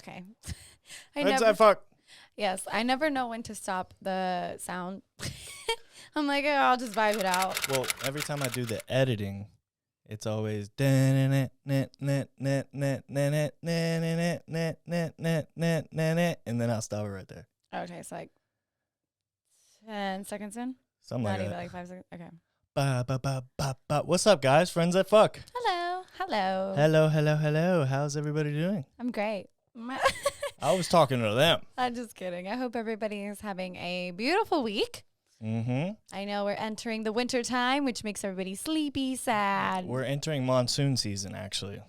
Okay. Fuck. Yes, I never know when to stop the sound. I'm like, oh, I'll just vibe it out. Well, every time I do the editing, it's always and then I'll stop it right there. Okay, it's like 10 seconds in. Something Not like even that. like 5 seconds. Okay. What's up, guys? Friends that fuck. Hello. Hello. How's everybody doing? I'm great. I was talking to them. I'm just kidding. I hope everybody is having a beautiful week. Mm-hmm. I know we're entering the winter time, which makes everybody sleepy, sad. We're entering monsoon season, actually.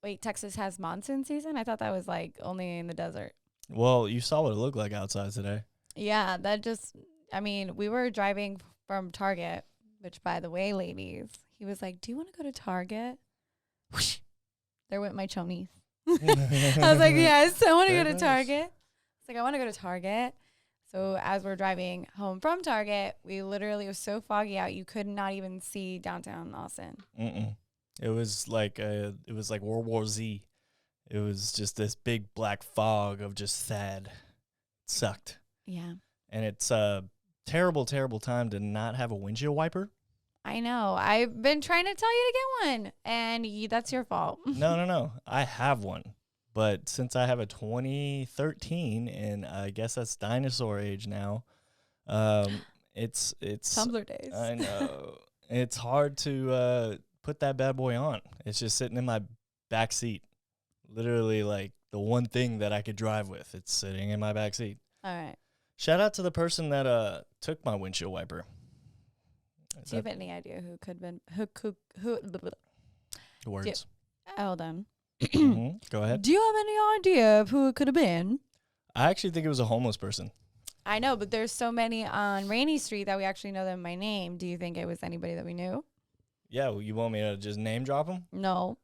Wait, Texas has monsoon season? I thought that was like only in the desert. Well, you saw what it looked like outside today. Yeah, we were driving from Target, which, by the way, ladies, he was like, do you want to go to Target? Whoosh. There went my chonies. I was like, yes, I want to go to Target. It's like, I want to go to Target. So as we're driving home from Target, it was so foggy out, you could not even see downtown Austin. It was like World War Z. It was just this big black fog of just sad. It sucked. Yeah. And it's a terrible, terrible time to not have a windshield wiper. I know. I've been trying to tell you to get one, and that's your fault. No. I have one. But since I have a 2013, and I guess that's dinosaur age now, it's Tumblr days. I know. It's hard to put that bad boy on. It's just sitting in my back seat. Literally, like, the one thing that I could drive with. It's sitting in my back seat. All right. Shout out to the person that took my windshield wiper. Do you have any idea who could have been who Words. hold on. Go ahead. Do you have any idea of who it could have been? I actually think it was a homeless person. I know, but there's so many on Rainy Street that we actually know them by name. Do you think it was anybody that we knew? Yeah, well, you want me to just name drop them? No.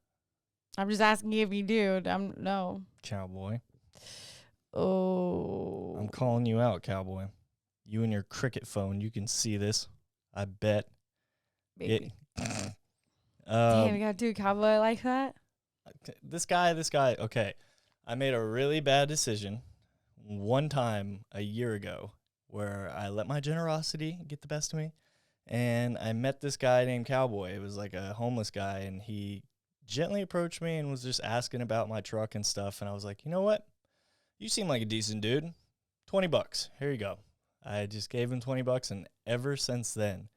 I'm just asking you if you do. No. Cowboy. Oh. I'm calling you out, cowboy. You and your cricket phone, you can see this. I bet. Baby. Damn, you gotta do cowboy like that? This guy, okay. I made a really bad decision one time a year ago where I let my generosity get the best of me. And I met this guy named Cowboy. It was like a homeless guy, and he gently approached me and was just asking about my truck and stuff. And I was like, you know what? You seem like a decent dude. $20. Here you go. I just gave him $20, and ever since then,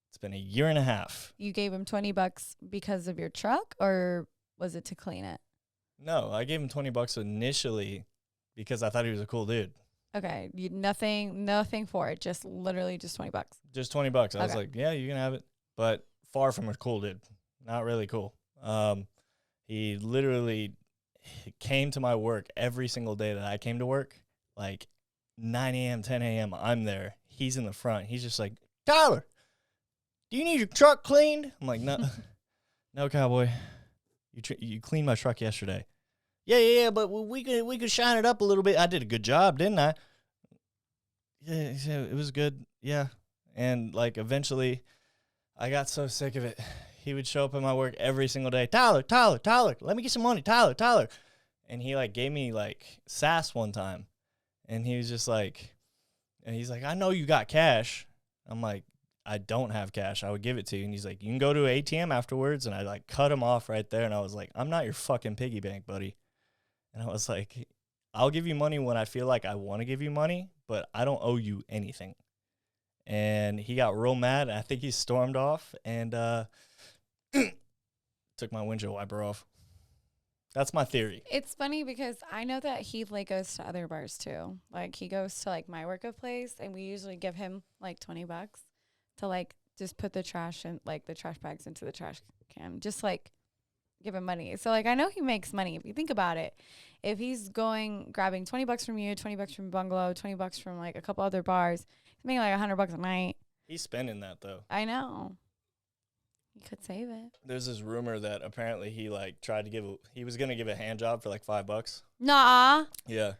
it's been a year and a half. You gave him $20 because of your truck, or was it to clean it? No, I gave him $20 initially because I thought he was a cool dude. Okay, nothing for it. Just literally just $20. Just $20. I was like, yeah, you can have it, but far from a cool dude. Not really cool. He literally came to my work every single day that I came to work, like 9 a.m., 10 a.m. I'm there. He's in the front. He's just like, Tyler, do you need your truck cleaned? I'm like, no, no, cowboy. You cleaned my truck yesterday. Yeah, but we could shine it up a little bit. I did a good job, didn't I? Yeah, it was good. Yeah. And like eventually I got so sick of it. He would show up at my work every single day. Tyler, let me get some money. Tyler. And he like gave me like sass one time. And he was just like, I know you got cash. I'm like, I don't have cash. I would give it to you. And he's like, you can go to an ATM afterwards. And I like cut him off right there. And I was like, I'm not your fucking piggy bank, buddy. And I was like, I'll give you money when I feel like I want to give you money, but I don't owe you anything. And he got real mad. I think he stormed off and took my windshield wiper off. That's my theory. It's funny because I know that he like goes to other bars too. Like he goes to like my workplace, and we usually give him like $20 to like just put the trash in, like the trash bags into the trash can, just like give him money. So like I know he makes money. If you think about it, if he's grabbing $20 from you, $20 from Bungalow, $20 from like a couple other bars, he's making like $100 a night. He's spending that though. I know. He could save it. There's this rumor that apparently he like tried to he was gonna give a hand job for like $5. Nah. Yeah.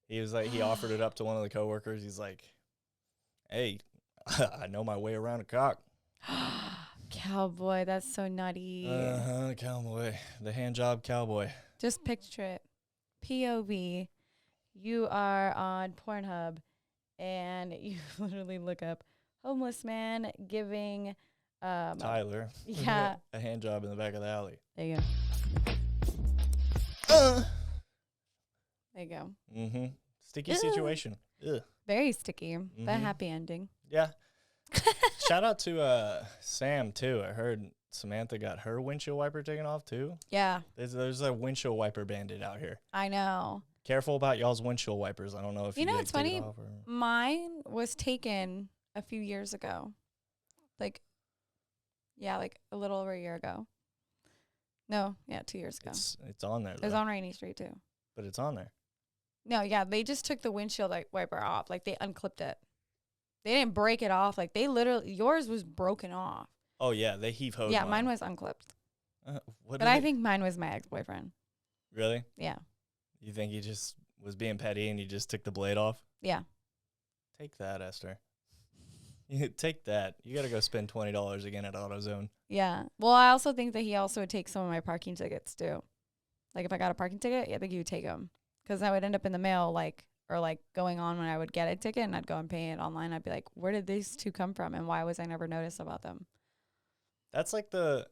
He was like, he offered it up to one of the coworkers. He's like, hey, I know my way around a cock. Cowboy, that's so nutty. Cowboy. The hand job cowboy. Just picture it. POV, you are on Pornhub, and you literally look up homeless man giving Tyler yeah a hand job in the back of the alley. there you go. There you go. Mm-hmm. Sticky situation. Ugh. Very sticky, but happy ending. Yeah. Shout out to Sam too. I heard Samantha got her windshield wiper taken off too. Yeah. There's a windshield wiper bandit out here. I know. Careful about y'all's windshield wipers. I don't know if you know it's funny. Mine was taken a few years ago. Like a little over a year ago. No, 2 years ago. It's on there. It was on Rainy Street too. But it's on there. No, yeah, they just took the windshield wiper off. Like they unclipped it. They didn't break it off. Like they literally, yours was broken off. Oh yeah, they heave hose. Yeah, mine was unclipped. But I think mine was my ex-boyfriend. Really? Yeah. You think he just was being petty and he just took the blade off? Yeah. Take that, Esther. Take that. You got to go spend $20 again at AutoZone. Yeah. Well, I also think that he also would take some of my parking tickets too. Like if I got a parking ticket, I think he would take them. Because I would end up in the mail or going on when I would get a ticket and I'd go and pay it online. I'd be like, where did these two come from? And why was I never noticed about them? That's like I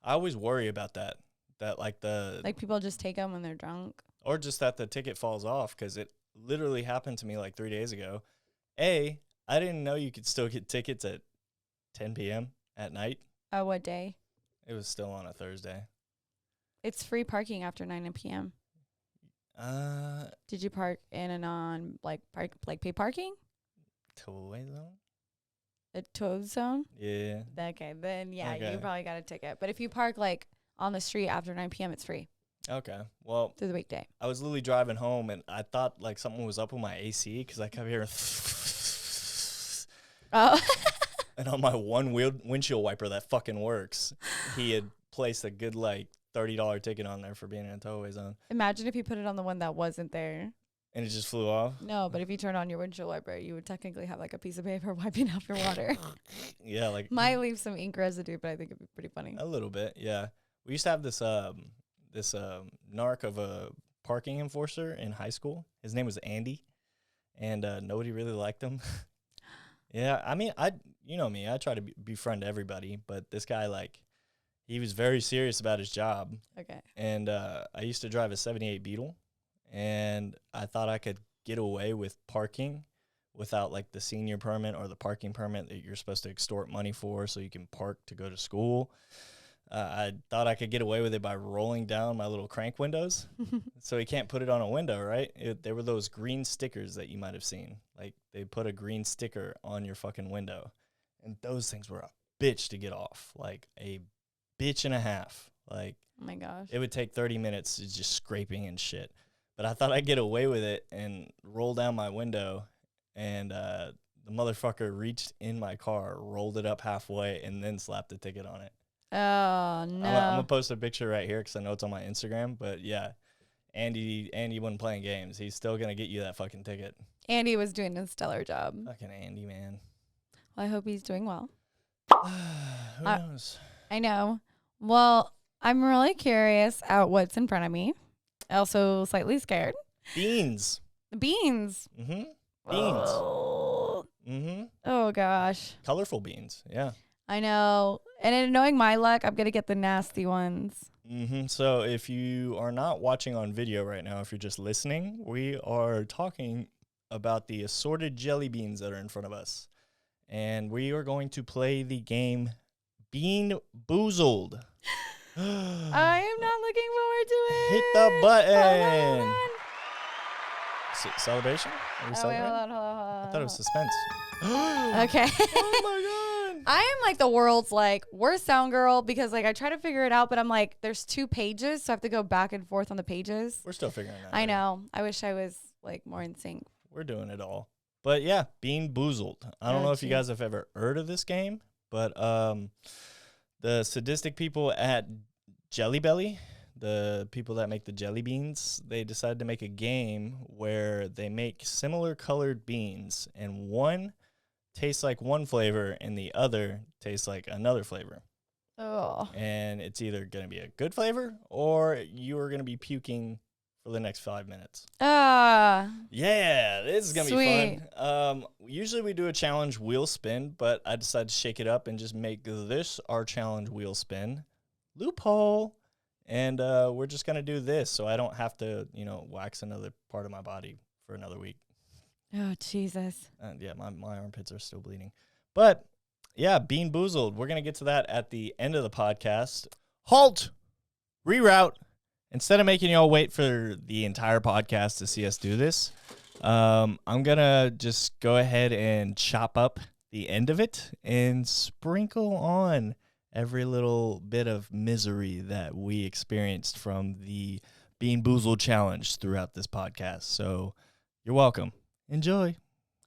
always worry about that. That like people just take them when they're drunk. Or just that the ticket falls off, because it literally happened to me like 3 days ago. I didn't know you could still get tickets at 10 p.m. at night. Oh, what day? It was still on a Thursday. It's free parking after 9 p.m. Did you park in and on pay parking? Tollway zone? A tow zone? Yeah. Okay, then you probably got a ticket. But if you park on the street after 9 p.m., it's free. Okay. Well, through the weekday. I was literally driving home and I thought something was up with my AC because I kept hearing oh. And on my one windshield wiper that fucking works, he had placed a good $30 ticket on there for being in a towaway zone. Imagine if you put it on the one that wasn't there. And it just flew off? No, but if you turn on your windshield wiper, you would technically have a piece of paper wiping off your water. Yeah, might leave some ink residue, but I think it'd be pretty funny. A little bit, yeah. We used to have this narc of a parking enforcer in high school. His name was Andy, and nobody really liked him. Yeah, I mean, you know me, I try to befriend everybody, but this guy, he was very serious about his job. Okay. And I used to drive a 78 Beetle, and I thought I could get away with parking without the senior permit or the parking permit that you're supposed to extort money for so you can park to go to school. I thought I could get away with it by rolling down my little crank windows. So he can't put it on a window, right? There were those green stickers that you might have seen. They put a green sticker on your fucking window. And those things were a bitch to get off. A bitch and a half. Oh my gosh. It would take 30 minutes just scraping and shit. But I thought I'd get away with it and roll down my window. And the motherfucker reached in my car, rolled it up halfway, and then slapped the ticket on it. Oh, no. I'm going to post a picture right here because I know it's on my Instagram. But, yeah, Andy wasn't playing games. He's still going to get you that fucking ticket. Andy was doing a stellar job. Fucking Andy, man. Well, I hope he's doing well. Who knows? I know. Well, I'm really curious at what's in front of me. Also slightly scared. Beans. Beans. Mm-hmm. Beans. Oh. Mm-hmm. Oh, gosh. Colorful beans, yeah. I know. And knowing my luck, I'm going to get the nasty ones. Mm-hmm. So if you are not watching on video right now, if you're just listening, we are talking about the assorted jelly beans that are in front of us. And we are going to play the game Bean Boozled. I am not looking forward to it. Hit the button. Hold on. Celebration? Are we celebrating? Hold on. I thought it was suspense. Okay. Oh my God. I am the world's worst sound girl because I try to figure it out, but I'm there's 2 pages, so I have to go back and forth on the pages. We're still figuring it out. I know. I wish I was more in sync. We're doing it all. But yeah, Bean Boozled. I don't know if you guys have ever heard of this game, but the sadistic people at Jelly Belly, the people that make the jelly beans, they decided to make a game where they make similar colored beans, and one tastes like one flavor and the other tastes like another flavor. Oh. And it's either going to be a good flavor or you are going to be puking for the next 5 minutes. Yeah, this is going to be fun. Usually we do a challenge wheel spin, but I decided to shake it up and just make this our challenge wheel spin. Loophole. And we're just going to do this so I don't have to, wax another part of my body for another week. Oh, Jesus. Yeah, my armpits are still bleeding. But, yeah, Bean Boozled. We're going to get to that at the end of the podcast. Halt! Reroute. Instead of making y'all wait for the entire podcast to see us do this, I'm going to just go ahead and chop up the end of it and sprinkle on every little bit of misery that we experienced from the Bean Boozled challenge throughout this podcast. So you're welcome. Enjoy.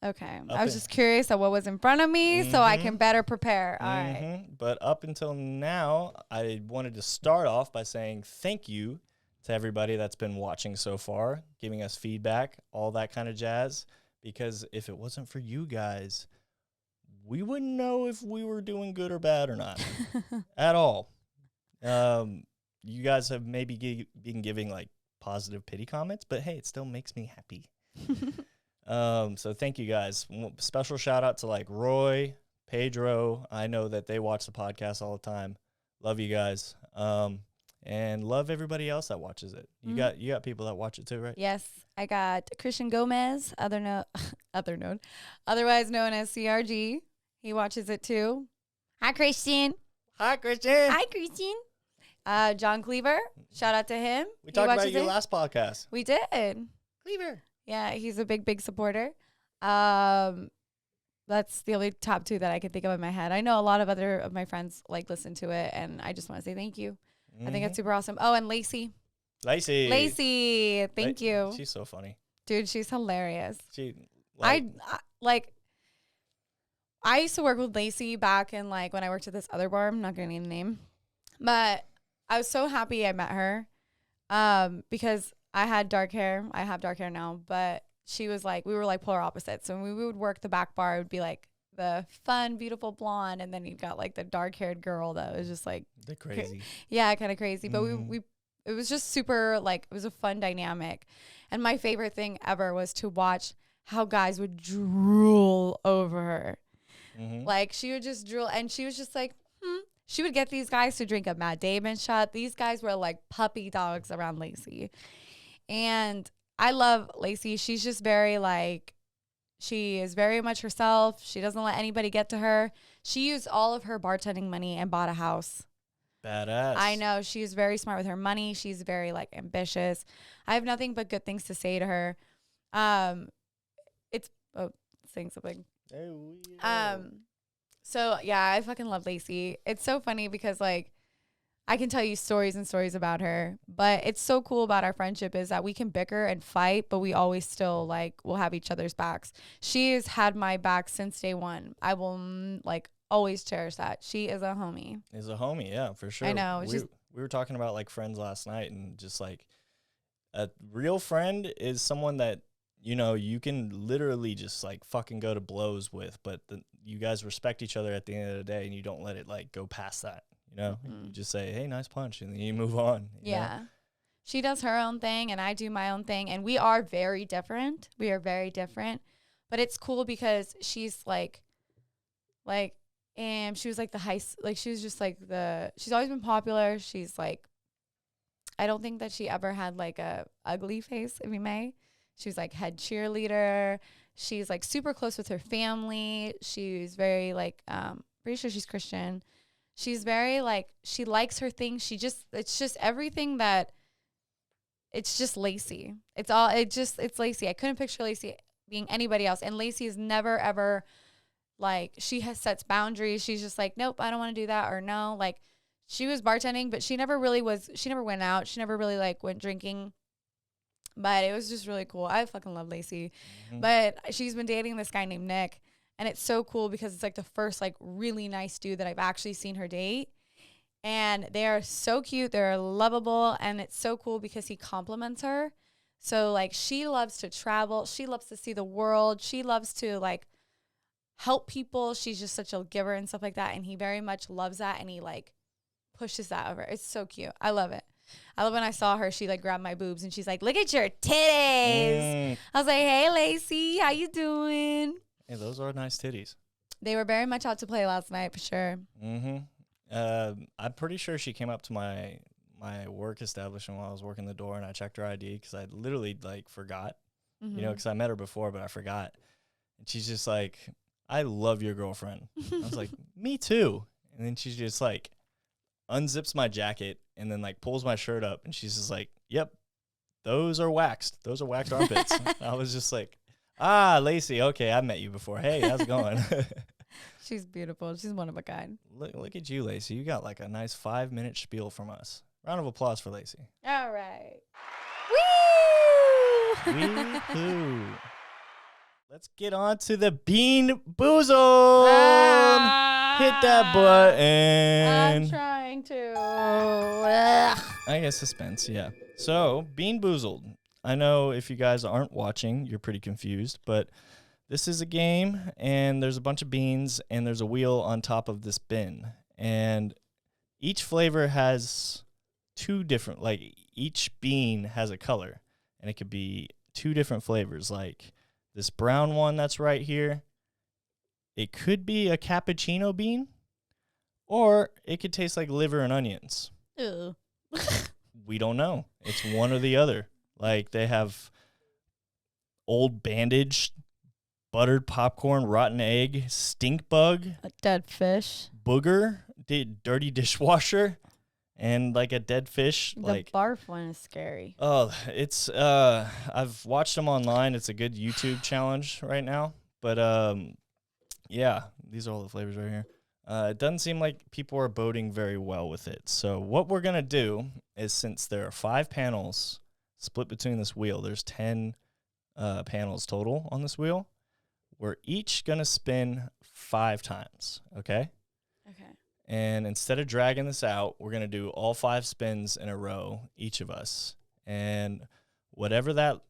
Okay. I was just curious of what was in front of me so I can better prepare. All right. But up until now, I wanted to start off by saying thank you to everybody that's been watching so far, giving us feedback, all that kind of jazz. Because if it wasn't for you guys, we wouldn't know if we were doing good or bad or not at all. You guys have maybe been giving like positive pity comments, but hey, it still makes me happy. So thank you guys. Special shout out to like Roy, Pedro. I know that they watch the podcast all the time. Love you guys. And love everybody else that watches it. You got people that watch it too, right? Yes. I got Christian Gomez, otherwise known as CRG. He watches it too. Hi, Christian. Hi, Christian. Hi, Christian. John Cleaver. Shout out to him. We talked about you last podcast. We did. Cleaver. Yeah, he's a big supporter. That's the only top two that I can think of in my head. I know a lot of other of my friends like listen to it, and I just want to say thank you. I think it's super awesome. Oh, and Lacey, thank you. She's so funny, dude. She's hilarious. I used to work with Lacey back in like when I worked at this other bar. I'm not gonna name the name, but I was so happy I met her, because I had dark hair. I have dark hair now, but she was like, we were like polar opposites. So when we would work the back bar, it would be like the fun, beautiful blonde, and then you got like the dark-haired girl that was just like they're crazy. Yeah, kind of crazy. But we it was just super like it was a fun dynamic. And my favorite thing ever was to watch how guys would drool over her. Like she would just drool, and she was just like, She would get these guys to drink a Matt Damon shot. These guys were like puppy dogs around Lacey. And I love Lacey. She's just very like, she is very much herself. She doesn't let anybody get to her. She used all of her bartending money and bought a house. Badass. I know. She's very smart with her money. She's very like ambitious. I have nothing but good things to say to her. Saying something. So yeah, I fucking love Lacey. It's so funny because like I can tell you stories and stories about her, but it's so cool about our friendship is that we can bicker and fight, but we always still like will have each other's backs. She has had my back since day one. I will like always cherish that. She is a homie. Yeah, for sure. I know. We were talking about like friends last night, and just like a real friend is someone that, you know, you can literally just like fucking go to blows with, but you guys respect each other at the end of the day, and you don't let it like go past that. You know, you just say, hey, nice punch, and then you move on. You know? She does her own thing, and I do my own thing, and we are very different. But it's cool because she's and she was like she was just like she's always been popular. She's like, I don't think that she ever had like a ugly face, if you may. She was like head cheerleader. She's like super close with her family. She's very like, pretty sure she's Christian. She's very like, she likes her thing. It's just everything that, it's just Lacey. It's Lacey. I couldn't picture Lacey being anybody else. And Lacey is never, ever like, she sets boundaries. She's just like, nope, I don't want to do that. Or no, like she was bartending, but she never went out. She never really like went drinking, but it was just really cool. I fucking love Lacey, but she's been dating this guy named Nick. And it's so cool because it's like the first like really nice dude that I've actually seen her date. And they are so cute. They're lovable. And it's so cool because he compliments her. So like she loves to travel. She loves to see the world. She loves to like help people. She's just such a giver and stuff like that. And he very much loves that. And he like pushes that over. It's so cute. I love it. I love when I saw her, she like grabbed my boobs and she's like, look at your titties. I was like, hey, Lacey, how you doing? Hey, those are nice titties. They were very much out to play last night for sure. I'm pretty sure she came up to my work establishment while I was working the door, and I checked her ID because I literally like forgot, you know, because I met her before, but I forgot. And she's just like, I love your girlfriend. I was like, me too. And then she's just like unzips my jacket and then like pulls my shirt up, and she's just like, yep, those are waxed. Those are waxed armpits. I was just like, Lacey, okay, I've met you before. Hey, how's it going? She's beautiful. She's one of a kind. Look at you, Lacey. You got like a nice 5-minute spiel from us. Round of applause for Lacey. All right. Woo! Wee-hoo. Let's get on to the Bean Boozled. Hit that button. I'm trying to. I guess suspense, yeah. So, Bean Boozled. I know if you guys aren't watching, you're pretty confused, but this is a game, and there's a bunch of beans, and there's a wheel on top of this bin. And each flavor has two different, like, each bean has a color, and it could be two different flavors, like this brown one that's right here. It could be a cappuccino bean, or it could taste like liver and onions. Ew. We don't know. It's one or the other. Like, they have old bandage, buttered popcorn, rotten egg, stink bug, A dead fish. booger, dirty dishwasher, and like a dead fish. The Like, barf one is scary. oh, it's I've watched them online. It's a good YouTube challenge right now. But yeah, these are all the flavors right here. It doesn't seem like people are voting very well with it. So what we're gonna do is, since there are 5 panels split between this wheel, there's 10 panels total on this wheel. We're each gonna spin 5 times. Okay. Okay. And instead of dragging this out, we're going to do all 5 spins in a row, each of us. And whatever that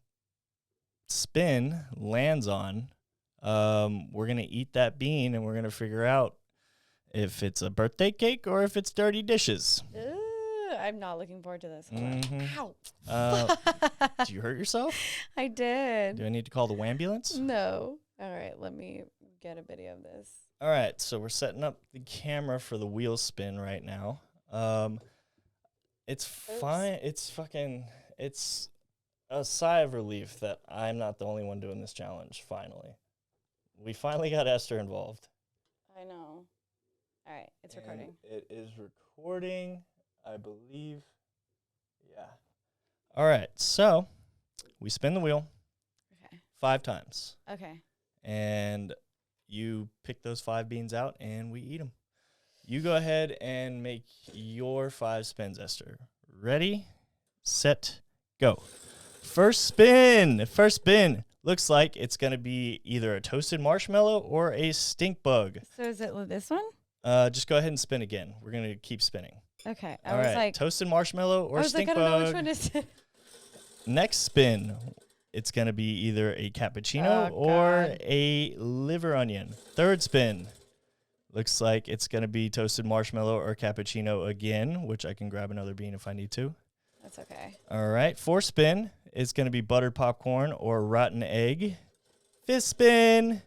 spin lands on, we're going to eat that bean, and we're going to figure out if it's a birthday cake or if it's dirty dishes. Ooh, I'm not looking forward to this. Ow. Did you hurt yourself? I did. Do I need to call the wambulance? No. All right, let me get a video of this. All right, so we're setting up the camera for the wheel spin right now. It's fine. It's a sigh of relief that I'm not the only one doing this challenge, finally. We finally got Esther involved. I know. All right, it's recording. It is recording, I believe. Yeah. All right, so we spin the wheel 5 times. Okay. And you pick those 5 beans out, and we eat them. You go ahead and make your 5 spins, Esther. Ready, set, go. First spin. Looks like it's going to be either a toasted marshmallow or a stink bug. So is it this one? Just go ahead and spin again. We're going to keep spinning. Okay. All right, toasted marshmallow or stink bug. I don't know which one is it. Next spin. It's going to be either a cappuccino or a liver onion. Third spin. Looks like it's going to be toasted marshmallow or cappuccino again, which I can grab another bean if I need to. That's okay. All right. Fourth spin is going to be buttered popcorn or rotten egg. Fifth spin.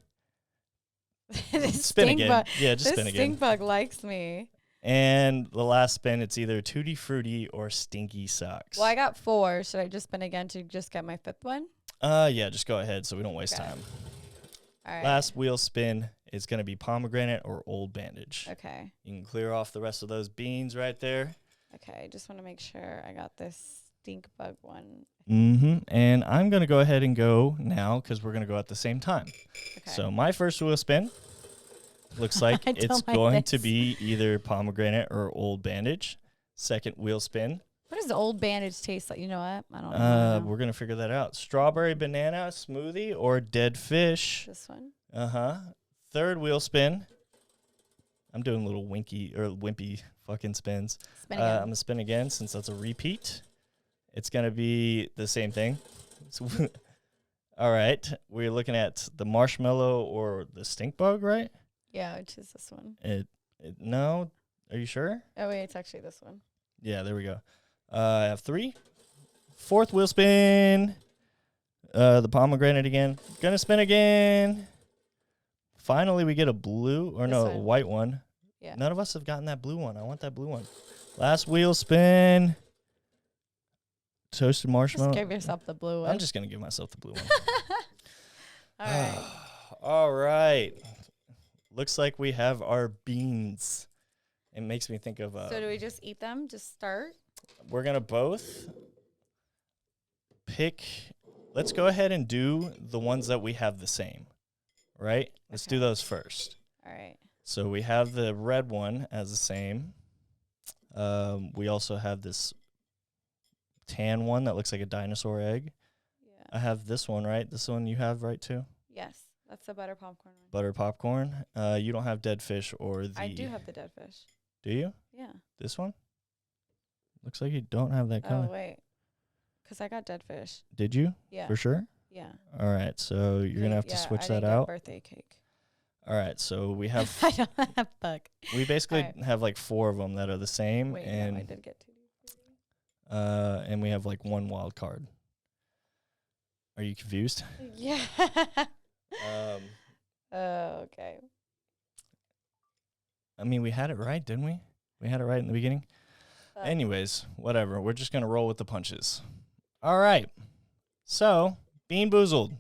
Spin again. Yeah, just spin again. This stink bug likes me. And the last spin, it's either Tutti Frutti or Stinky Socks. Well, I got 4. Should I just spin again to just get my 5th one? Yeah, just go ahead so we don't waste time. All right. Last wheel spin is going to be pomegranate or old bandage. Okay. You can clear off the rest of those beans right there. Okay, just want to make sure I got this stink bug one. And I'm going to go ahead and go now because we're going to go at the same time. Okay. So my first wheel spin looks like it's going to be either pomegranate or old bandage. Second wheel spin. What does the old bandage taste like? You know what? I don't know. We're going to figure that out. Strawberry banana smoothie or dead fish. This one? Third wheel spin. I'm doing little wimpy fucking spins. Spin again. I'm going to spin again since that's a repeat. It's going to be the same thing. All right. We're looking at the marshmallow or the stink bug, right? Yeah, which is this one. No. Are you sure? Oh, wait, it's actually this one. Yeah, there we go. I have 3. 4th wheel spin. The pomegranate again. Gonna spin again. Finally, we get a blue, or no, a white one. Yeah. None of us have gotten that blue one. I want that blue one. Last wheel spin. Toasted marshmallow. Just give yourself the blue one. I'm just gonna give myself the blue one. All right. All right. Looks like we have our beans. It makes me think of. So do we just eat them? Just start? We're gonna both pick. Let's go ahead and do the ones that we have the same. Right? Let's do those first. All right. So we have the red one as the same. We also have this tan one that looks like a dinosaur egg. Yeah. I have this one, right? This one you have, right, too? Yes. That's the butter popcorn one. Butter popcorn. You don't have dead fish or the... I do have the dead fish. Do you? Yeah. This one? Looks like you don't have that color. Oh, wait. Because I got dead fish. Did you? Yeah. For sure? Yeah. All right. So you're going to have to switch that out. Birthday cake. All right. So we have... I don't have bug. We basically have like 4 of them that are the same. Wait, and no, I did get 2. And we have like 1 wild card. Are you confused? Yeah. Okay. I mean, we had it right, didn't we? We had it right in the beginning. Anyways, whatever. We're just going to roll with the punches. All right. So, Bean Boozled.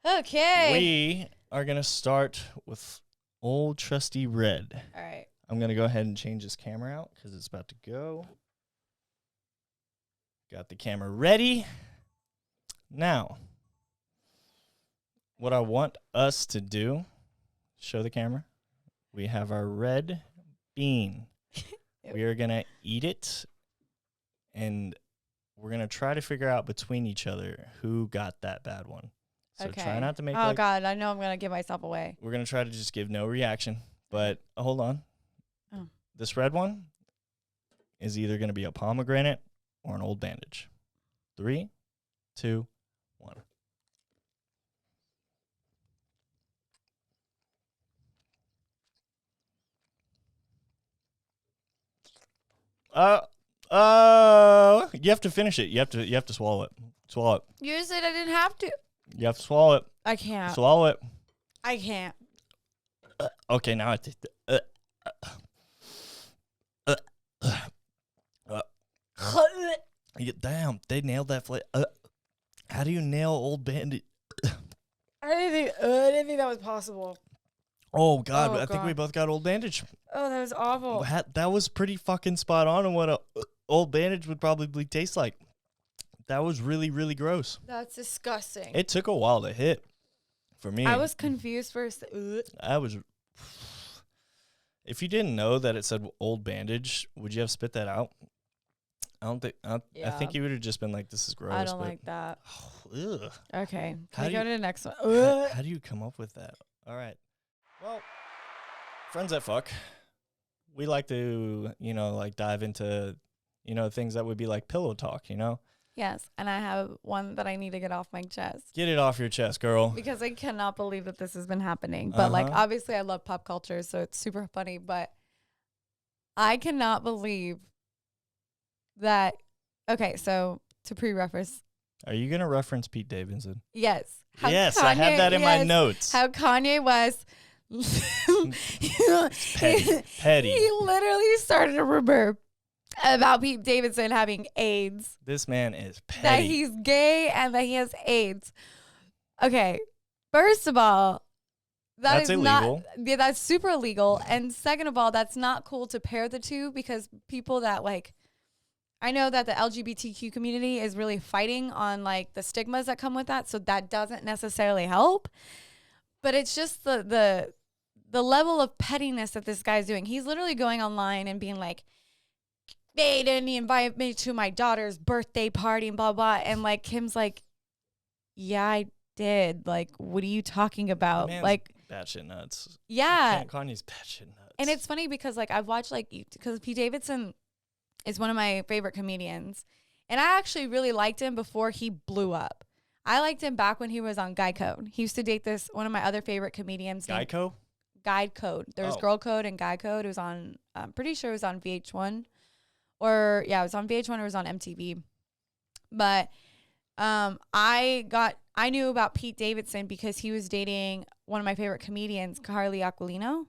Okay. We are going to start with old trusty red. All right. I'm going to go ahead and change this camera out because it's about to go. Got the camera ready. Now, what I want us to do, show the camera. We have our red bean. We are going to eat it, and we're going to try to figure out between each other who got that bad one. So try not to make Oh, God, I know I'm going to give myself away. We're going to try to just give no reaction, but hold on. Oh. This red one is either going to be a pomegranate or an old bandage. 3, 2, 1. You have to finish it. You have to swallow it. Swallow it. You said I didn't have to. You have to swallow it. I can't. Swallow it. I can't. Okay, now I take the. Damn, they nailed that flavor. How do you nail Old Bandit? I didn't think that was possible. Oh, God, I think we both got Old Bandage. Oh, that was awful. That was pretty fucking spot on what a Old Bandage would probably taste like. That was really, really gross. That's disgusting. It took a while to hit for me. I was confused first. I was. If you didn't know that it said Old Bandage, would you have spit that out? I don't think. I think you would have just been like, "This is gross." I don't like that. Ugh. Okay, can we go to the next one? How do you come up with that? All right. Well, friends that fuck, we like to, like dive into, things that would be like pillow talk, Yes, and I have one that I need to get off my chest. Get it off your chest, girl. Because I cannot believe that this has been happening. But like, obviously I love pop culture, so it's super funny. But I cannot believe that. Okay, so to pre-reference. Are you going to reference Pete Davidson? Yes. Yes, I have that in my notes. How Kanye West. Petty. He literally started a rumor about Pete Davidson having AIDS. This man is petty. That he's gay and that he has AIDS. Okay, first of all, that's illegal. That's super illegal. And second of all, that's not cool to pair the two because people that like, I know that the LGBTQ community is really fighting on like the stigmas that come with that. So that doesn't necessarily help. But it's just the level of pettiness that this guy's doing. He's literally going online and being like, they didn't invite me to my daughter's birthday party and blah, blah. And like, Kim's like, yeah, I did. Like, what are you talking about? Like, batshit nuts. Yeah. Kanye's batshit nuts. And it's funny because like, I've watched like, because Pete Davidson is one of my favorite comedians. And I actually really liked him before he blew up. I liked him back when he was on Guy Code. He used to date one of my other favorite comedians. Guy Code? Guy Code. There was Girl Code and Guy Code. It was on, I'm pretty sure it was on VH1. or yeah, it was on VH1 or it was on MTV. But I knew about Pete Davidson because he was dating one of my favorite comedians, Carly Aquilino.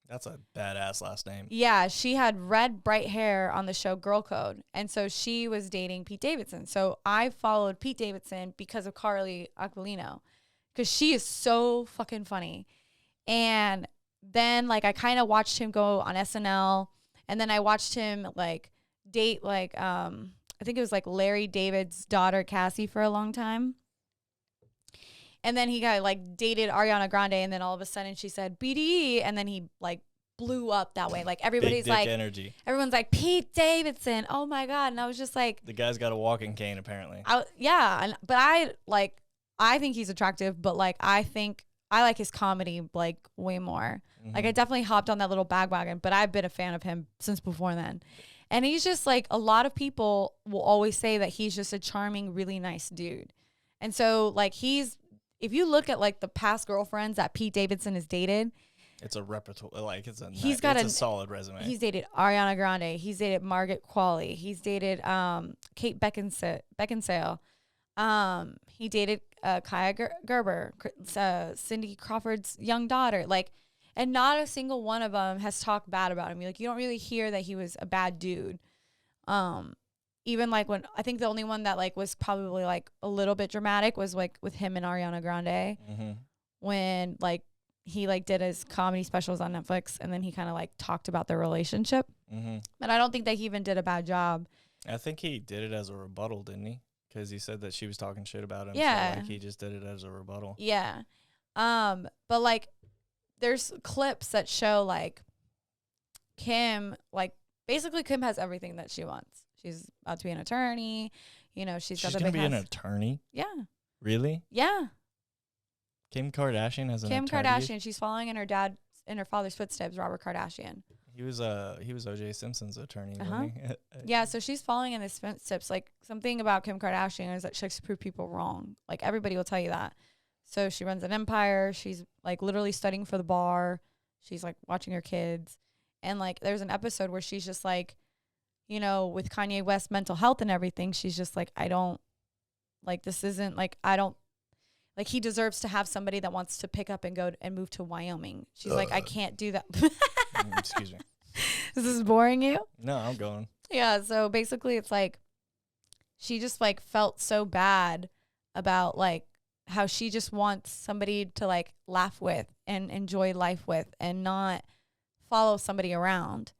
That's a badass last name. Yeah, she had red, bright hair on the show Girl Code. And so she was dating Pete Davidson. So I followed Pete Davidson because of Carly Aquilino, because she is so fucking funny. And then, like, I kind of watched him go on SNL. And then I watched him, like, date, like, I think it was, like, Larry David's daughter, Cassie, for a long time. And then he got, like, dated Ariana Grande, and then all of a sudden she said BDE, and then he, like, blew up that way. Like, everybody's Big dick like, energy. Everyone's like, Pete Davidson, oh my God. And I was just like, The guy's got a walking cane, apparently. But I think he's attractive, but, like, I like his comedy, like, way more. Mm-hmm. Like, I definitely hopped on that little bandwagon, but I've been a fan of him since before then. And he's just, like, a lot of people will always say that he's just a charming, really nice dude. And so, like, if you look at, like, the past girlfriends that Pete Davidson has dated, it's a repertoire. Like, it's a solid resume. He's dated Ariana Grande. He's dated Margaret Qualley. He's dated Kate Beckinsale. He dated Kaya Gerber, Cindy Crawford's young daughter. Like, and not a single one of them has talked bad about him. Like, you don't really hear that he was a bad dude. Even, like, when I think the only one that, like, was probably, like, a little bit dramatic was, like, with him and Ariana Grande. Mm-hmm. When, like, he, like, did his comedy specials on Netflix, and then he kind of, like, talked about their relationship. Mm-hmm. But I don't think that he even did a bad job. I think he did it as a rebuttal, didn't he? Because he said that she was talking shit about him. Yeah. So, like, he just did it as a rebuttal. Yeah. But, like, there's clips that show, like, Kim, like, basically Kim has everything that she wants. She's about to be an attorney. You know, she's got the big house. She's going to be an attorney? Yeah. Really? Yeah. Kim Kardashian has an attorney? Kim Kardashian. She's following in her father's footsteps, Robert Kardashian. He was O.J. Simpson's attorney, wasn't he? Yeah, so she's following in his footsteps. Like, something about Kim Kardashian is that she likes to prove people wrong. Like, everybody will tell you that. So she runs an empire. She's, like, literally studying for the bar. She's, like, watching her kids. And, like, there's an episode where she's just, like, you know, with Kanye West's mental health and everything, she's just like, I don't, like, this isn't, like, I don't, like, he deserves to have somebody that wants to pick up and go and move to Wyoming. She's like, I can't do that. Excuse me. Is this boring you? No, I'm going. Yeah, so basically it's like, she just, like, felt so bad about, like, how she just wants somebody to, like, laugh with and enjoy life with and not follow somebody around.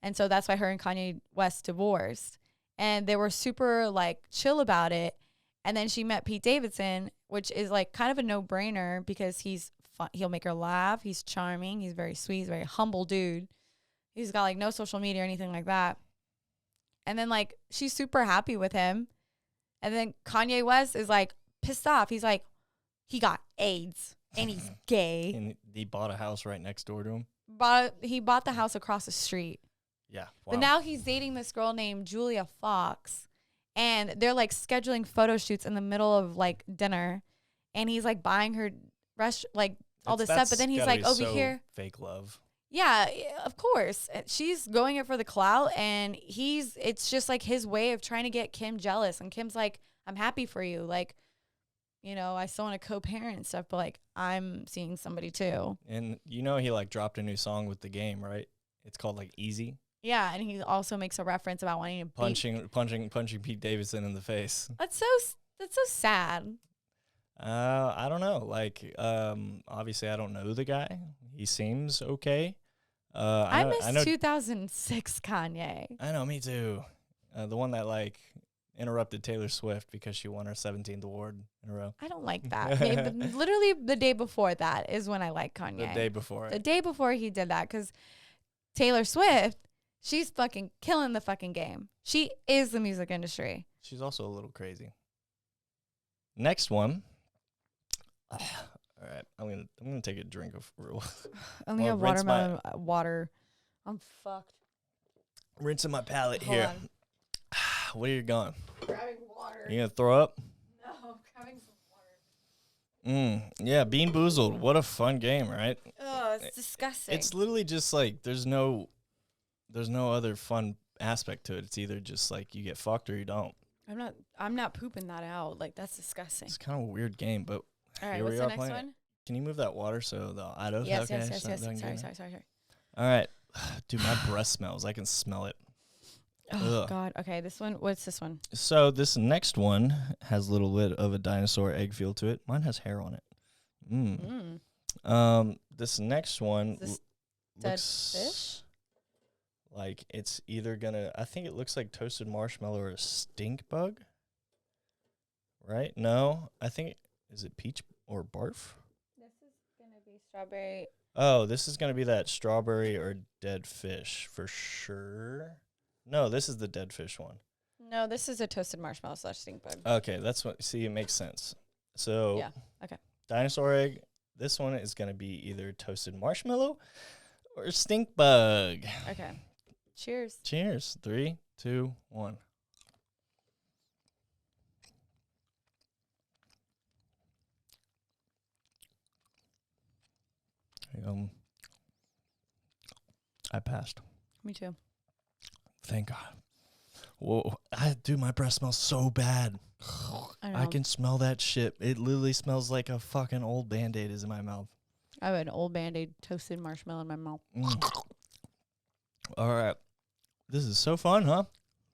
And so that's why her and Kanye West divorced. And they were super, like, chill about it. And then she met Pete Davidson, which is, like, kind of a no-brainer because he's fun. He'll make her laugh. He's charming. He's very sweet. He's a very humble dude. He's got, like, no social media or anything like that. And then, like, she's super happy with him. And then Kanye West is, like, pissed off. He's like, he got AIDS and he's gay. And he bought a house right next door to him. He bought the house across the street. Yeah. Wow. But now he's dating this girl named Julia Fox, and they're, like, scheduling photo shoots in the middle of, like, dinner, and he's, like, buying her all this stuff. But then he's like, over here, fake love. Yeah, of course. She's going it for the clout, and it's just, like, his way of trying to get Kim jealous. And Kim's like, I'm happy for you. Like, you know, I still want to co-parent and stuff, but, like, I'm seeing somebody too. And, you know, he, like, dropped a new song with The Game, right? It's called, like, Easy. Yeah, and he also makes a reference about wanting to punching Pete Davidson in the face. That's so sad. I don't know. Like, obviously, I don't know the guy. He seems okay. I miss 2006 Kanye. I know, me too. The one that, like, interrupted Taylor Swift because she won her 17th award in a row. I don't like that. But literally, the day before that is when I like Kanye. The day before. The day before he did that, because Taylor Swift, she's fucking killing the fucking game. She is the music industry. She's also a little crazy. Next one. All right, I'm gonna take a drink of real. I only have watermelon water. I'm fucked. Rinsing my palate Hold here. on. Where are you going? Grabbing water. You gonna throw up? No, I'm grabbing some water. Yeah, Bean Boozled. What a fun game, right? Oh, it's disgusting. It's literally just like there's no other fun aspect to it. It's either just like you get fucked or you don't. I'm not pooping that out. Like, that's disgusting. It's kind of a weird game, but all right, what's the next one? Can you move that water so the ido? Yes. Sorry. All right. Dude, my breath smells. I can smell it. Oh, Ugh. God. Okay, this one. What's this one? So this next one has a little bit of a dinosaur egg feel to it. Mine has hair on it. This next one dead fish? Like it's either gonna, I think it looks like toasted marshmallow or a stink bug. Right? No, I think, is it peach or barf? This is going to be strawberry. Oh, this is going to be that strawberry or dead fish for sure. No, this is the dead fish one. No, this is a toasted marshmallow / stink bug. Okay, that's what, see, it makes sense. So, yeah, okay. Dinosaur egg, this one is going to be either toasted marshmallow or stink bug. Okay. Cheers. Cheers. 3, 2, 1. I passed. Me too. Thank God. Whoa, dude, my breath smells so bad. I can smell that shit. It literally smells like a fucking old Band-Aid is in my mouth. I have an old Band-Aid toasted marshmallow in my mouth. All right. This is so fun, huh?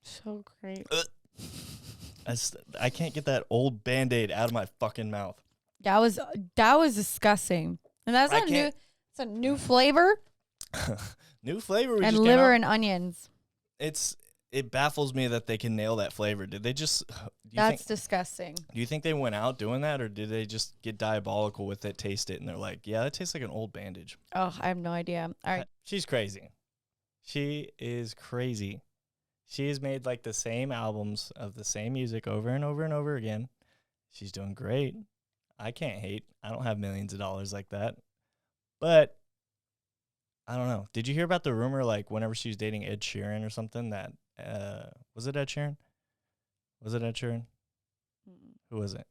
So great. I can't get that old Band-Aid out of my fucking mouth. That was disgusting. And that's not new. It's a new flavor. New flavor. And liver and onions. It baffles me that they can nail that flavor. Did they just... That's disgusting. Do you think they went out doing that, or did they just get diabolical with it, taste it, and they're like, yeah, that tastes like an old bandage? Oh, I have no idea. All right. She's crazy. She is crazy. She has made like the same albums of the same music over and over and over again. She's doing great. I can't hate. I don't have millions of dollars like that. But I don't know. Did you hear about the rumor, like, whenever she was dating Ed Sheeran or something, that, was it Ed Sheeran? Was it Ed Sheeran? Who was it?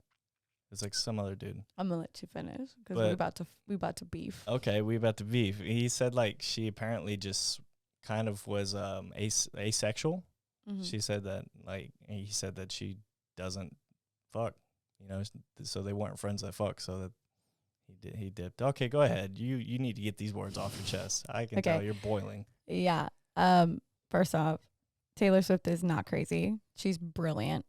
It's like some other dude. I'm going to let you finish because we about to beef. Okay, we about to beef. He said, like, she apparently just kind of was asexual. Mm-hmm. She said that, like, he said that she doesn't fuck, you know, so they weren't friends that fuck, so that he dipped. Okay, go ahead. You need to get these words off your chest. I can tell you're boiling. Yeah. First off, Taylor Swift is not crazy. She's brilliant.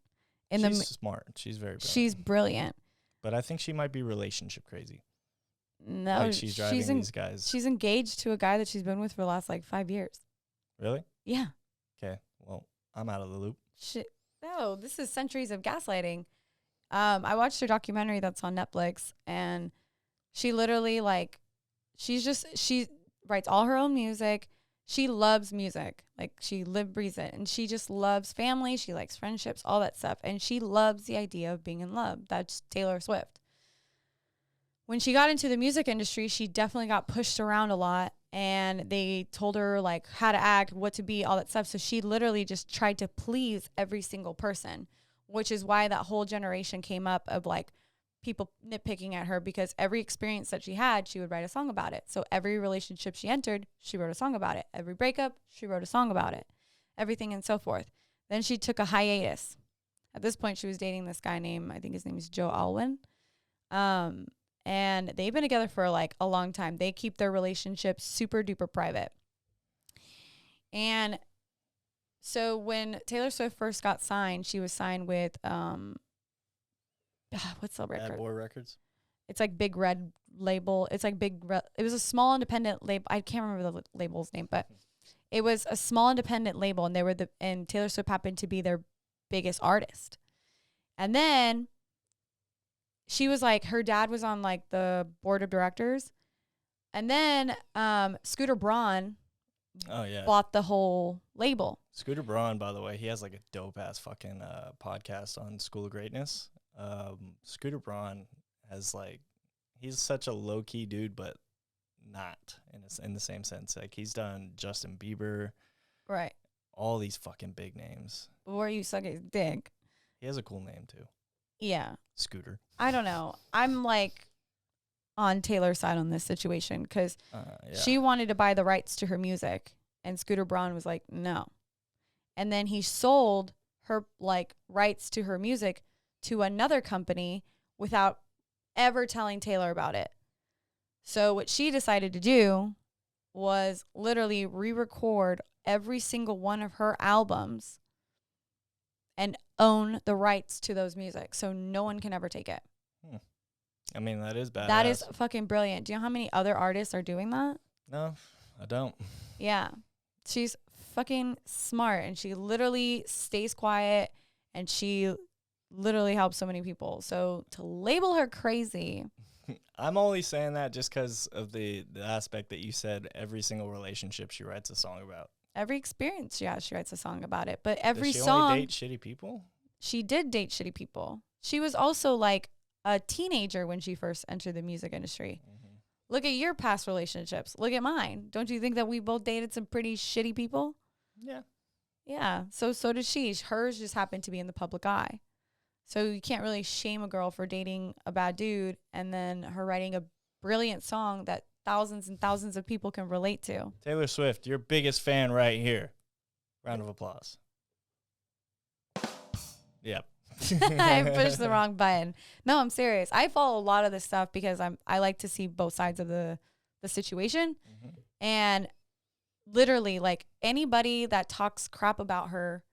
She's smart. She's very brilliant. She's brilliant. But I think she might be relationship crazy. No, like she's driving these guys. She's engaged to a guy that she's been with for the last like 5 years. Really? Yeah. Okay. Well, I'm out of the loop. No, this is centuries of gaslighting. I watched her documentary that's on Netflix, and she literally she writes all her own music. She loves music. Like, she breathes it. And she just loves family. She likes friendships, all that stuff. And she loves the idea of being in love. That's Taylor Swift. When she got into the music industry, she definitely got pushed around a lot. And they told her, like, how to act, what to be, all that stuff. So she literally just tried to please every single person, which is why that whole generation came up of, like, people nitpicking at her, because every experience that she had, she would write a song about it. So every relationship she entered, she wrote a song about it. Every breakup, she wrote a song about it. Everything and so forth. Then she took a hiatus. At this point, she was dating this guy named, I think his name is Joe Alwyn. And they've been together for like a long time. They keep their relationship super duper private. And so when Taylor Swift first got signed, she was signed with, what's the record? Bad Boy Records. It's like Big Red label. It's like it was a small independent label. I can't remember the label's name, but it was a small independent label, and and Taylor Swift happened to be their biggest artist. And then she was like, her dad was on like the board of directors, and then Scooter Braun bought the whole label. Scooter Braun, by the way, he has like a dope ass fucking podcast on School of Greatness. Scooter Braun has like, he's such a low key dude, but not in the same sense. Like, he's done Justin Bieber, right? All these fucking big names. Before you suck his dick. He has a cool name too. Yeah. Scooter. I don't know. I'm like on Taylor's side on this situation because she wanted to buy the rights to her music, and Scooter Braun was like, no. And then he sold her like rights to her music to another company without ever telling Taylor about it. So what she decided to do was literally re-record every single one of her albums and own the rights to those music so no one can ever take it. I mean, that is badass. That is fucking brilliant. Do you know how many other artists are doing that? No, I don't. Yeah. She's fucking smart, and she literally stays quiet, and she literally helps so many people. So to label her crazy. I'm only saying that just because of the aspect that you said every single relationship she writes a song about. Every experience, yeah, she writes a song about it. But every Does she song. only date shitty people? She did date shitty people. She was also like a teenager when she first entered the music industry. Mm-hmm. Look at your past relationships. Look at mine. Don't you think that we both dated some pretty shitty people? Yeah. Yeah. So did she. Hers just happened to be in the public eye. So you can't really shame a girl for dating a bad dude and then her writing a brilliant song that thousands and thousands of people can relate to. Taylor Swift, your biggest fan right here. Round of applause. Yep. I pushed the wrong button. No, I'm serious. I follow a lot of this stuff because I like to see both sides of the situation. Mm-hmm. And literally, like, anybody that talks crap about her,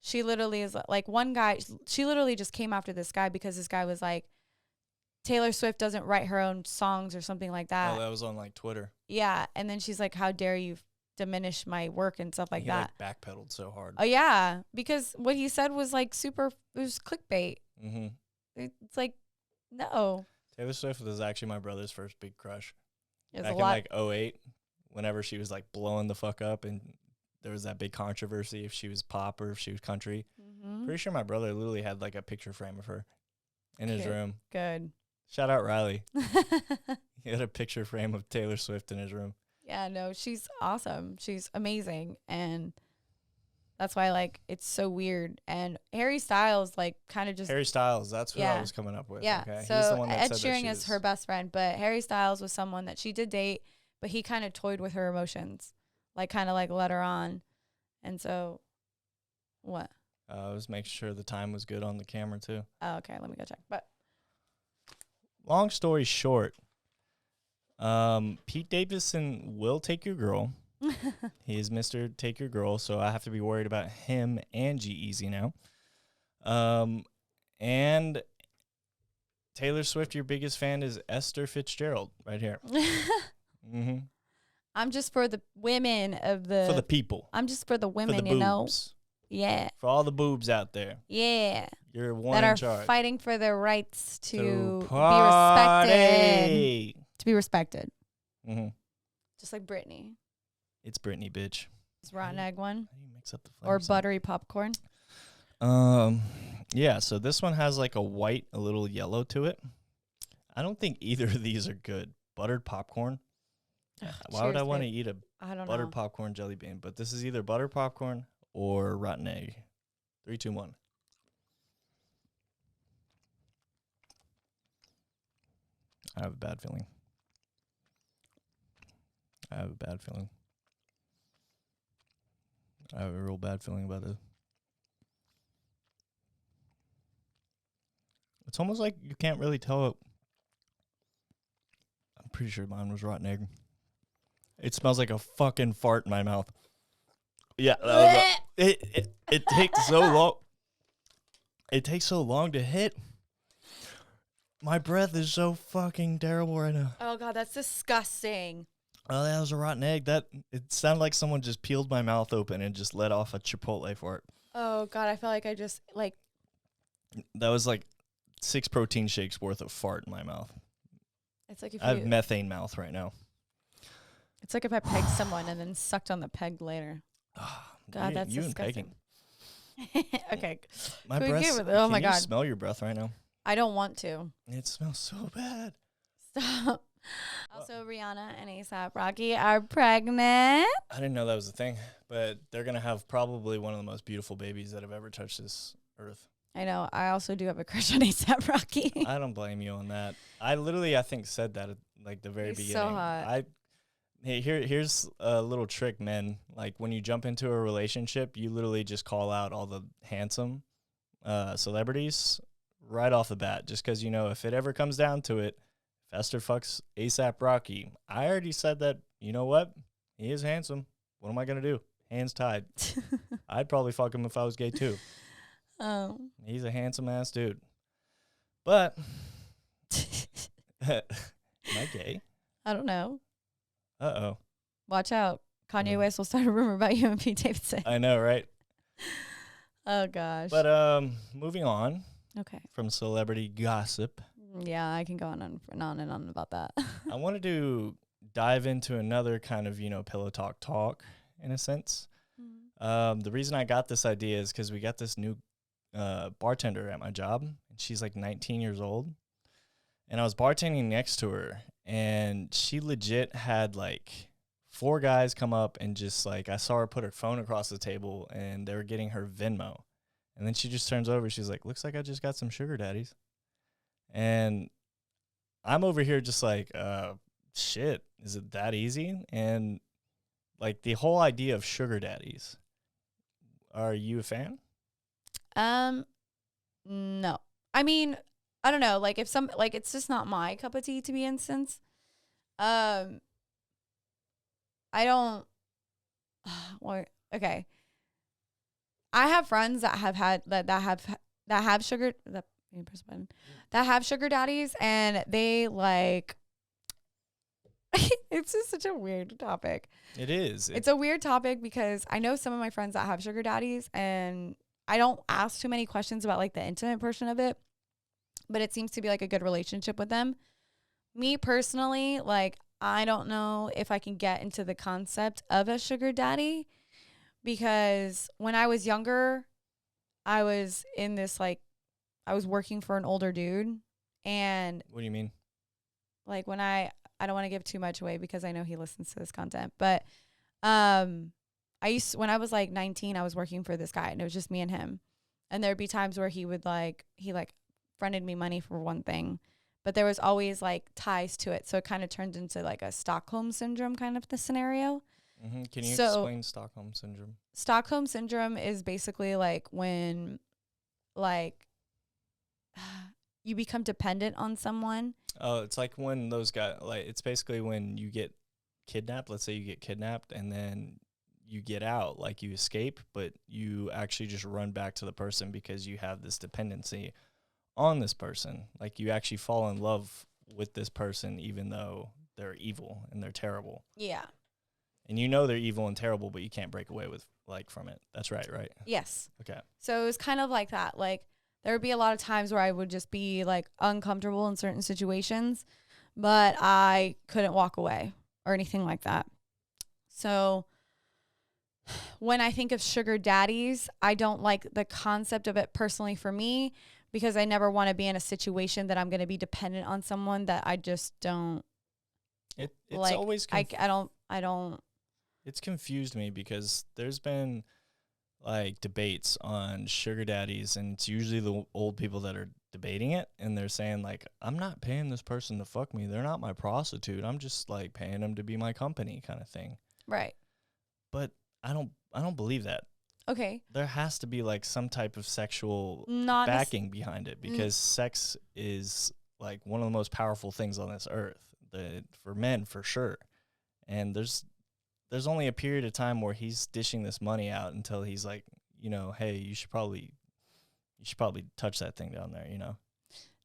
she literally is like, one guy, she literally just came after this guy because this guy was like, Taylor Swift doesn't write her own songs or something like that. Oh, that was on like Twitter. Yeah. And then she's like, how dare you diminish my work and stuff like that. He like backpedaled so hard. Oh, yeah. Because what he said was like it was clickbait. Mm-hmm. It's like, no. Taylor Swift was actually my brother's first big crush. Back in like 2008, whenever she was like blowing the fuck up and there was that big controversy if she was pop or if she was country. Mm-hmm. Pretty sure my brother literally had like a picture frame of her in his room. Good. Shout out Riley. He had a picture frame of Taylor Swift in his room. Yeah, no, she's awesome. She's amazing. And that's why, like, it's so weird. And Harry Styles, like, kind of just... Harry Styles, that's what I was coming up with. Yeah, okay? So he's the one that Ed said Sheeran that is her best friend, but Harry Styles was someone that she did date, but he kind of toyed with her emotions. Like, kind of, like, led her on. And so, what? I was making sure the time was good on the camera, too. Oh, okay, let me go check. But long story short, Pete Davidson will take your girl. He is Mr. Take Your Girl, so I have to be worried about him and G-Eazy now. And Taylor Swift, your biggest fan is Esther Fitzgerald right here. Mm-hmm. I'm just for the women of the... For the people. I'm just for the women, for the you know? boobs. Yeah. For all the boobs out there. Yeah. You're one that in are charge. Fighting for their rights to be party. respected. To be respected. Mm-hmm. Just like Britney. It's Britney, bitch. Is rotten egg one? How do you mix up the or buttery popcorn? Yeah, so this one has like a little yellow to it. I don't think either of these are good. Buttered popcorn. Why would I want to eat a buttered popcorn jelly bean? But this is either buttered popcorn or rotten egg. 3, 2, 1. I have a bad feeling. I have a real bad feeling about it. It's almost like you can't really tell it. I'm pretty sure mine was rotten egg. It smells like a fucking fart in my mouth. Yeah, that was it takes so long. It takes so long to hit. My breath is so fucking terrible right now. Oh god, that's disgusting. Oh, that was a rotten egg. It sounded like someone just peeled my mouth open and just let off a Chipotle fart. Oh god, I felt like I just like. That was like 6 protein shakes worth of fart in my mouth. It's like if I have methane mouth right now. It's like if I pegged someone and then sucked on the peg later. God, that's disgusting. Okay. My breath. Oh my god. Can you smell your breath right now? I don't want to. It smells so bad. Stop. Also, Rihanna and A$AP Rocky are pregnant. I didn't know that was a thing, but they're going to have probably one of the most beautiful babies that have ever touched this earth. I know. I also do have a crush on A$AP Rocky. I don't blame you on that. I think said that at like the very beginning. So hot. Hey, here's a little trick, man. Like when you jump into a relationship, you literally just call out all the handsome celebrities right off the bat, just because, you know, if it ever comes down to it, if Esther fucks ASAP Rocky, I already said that, you know what? He is handsome. What am I going to do? Hands tied. I'd probably fuck him if I was gay too. Oh. He's a handsome ass dude. But, am I gay? I don't know. Uh-oh. Watch out. Kanye West will start a rumor about you and Pete Davidson. I know, right? Oh, gosh. But moving on. Okay. From celebrity gossip. Yeah, I can go on and on about that. I wanted to dive into another kind of, you know, pillow talk in a sense. Mm-hmm. The reason I got this idea is because we got this new bartender at my job, and she's like 19 years old. And I was bartending next to her, and she legit had like 4 guys come up and just like, I saw her put her phone across the table, and they were getting her Venmo. And then she just turns over, she's like, looks like I just got some sugar daddies. And I'm over here just like, shit, is it that easy? And like the whole idea of sugar daddies, are you a fan? No. I mean, I don't know. Like if it's just not my cup of tea, to be instance. I don't. Okay. I have friends that have had that have sugar that have sugar daddies, and they like. It's just such a weird topic. It is. It's a weird topic because I know some of my friends that have sugar daddies, and I don't ask too many questions about like the intimate portion of it, but it seems to be like a good relationship with them. Me personally, like, I don't know if I can get into the concept of a sugar daddy, because when I was younger, I was in this like, I was working for an older dude, and what do you mean? Like when I don't want to give too much away because I know he listens to this content, but when I was like 19, I was working for this guy, and it was just me and him. And there'd be times where he fronted me money for one thing, but there was always like ties to it. So it kind of turned into like a Stockholm Syndrome kind of the scenario. Mm-hmm. Can you explain Stockholm Syndrome? Stockholm Syndrome is basically like when like you become dependent on someone. Oh, it's like when those guys, like, it's basically when you get kidnapped. Let's say you get kidnapped and then you get out, like you escape, but you actually just run back to the person because you have this dependency on this person. Like you actually fall in love with this person even though they're evil and they're terrible. Yeah. And you know they're evil and terrible, but you can't break away with like from it. That's right? Yes. Okay. So it was kind of like that. Like there would be a lot of times where I would just be like uncomfortable in certain situations, but I couldn't walk away or anything like that. So when I think of sugar daddies, I don't like the concept of it personally for me, because I never want to be in a situation that I'm going to be dependent on someone that I just don't. It's like, always I don't. It's confused me because there's been like debates on sugar daddies, and it's usually the old people that are debating it, and they're saying like, I'm not paying this person to fuck me. They're not my prostitute. I'm just like paying them to be my company kind of thing. Right. But I don't believe that. Okay. There has to be like some type of sexual backing behind it, because sex is like one of the most powerful things on this earth, for men for sure. And there's only a period of time where he's dishing this money out until he's like, you know, hey, you should probably touch that thing down there, you know?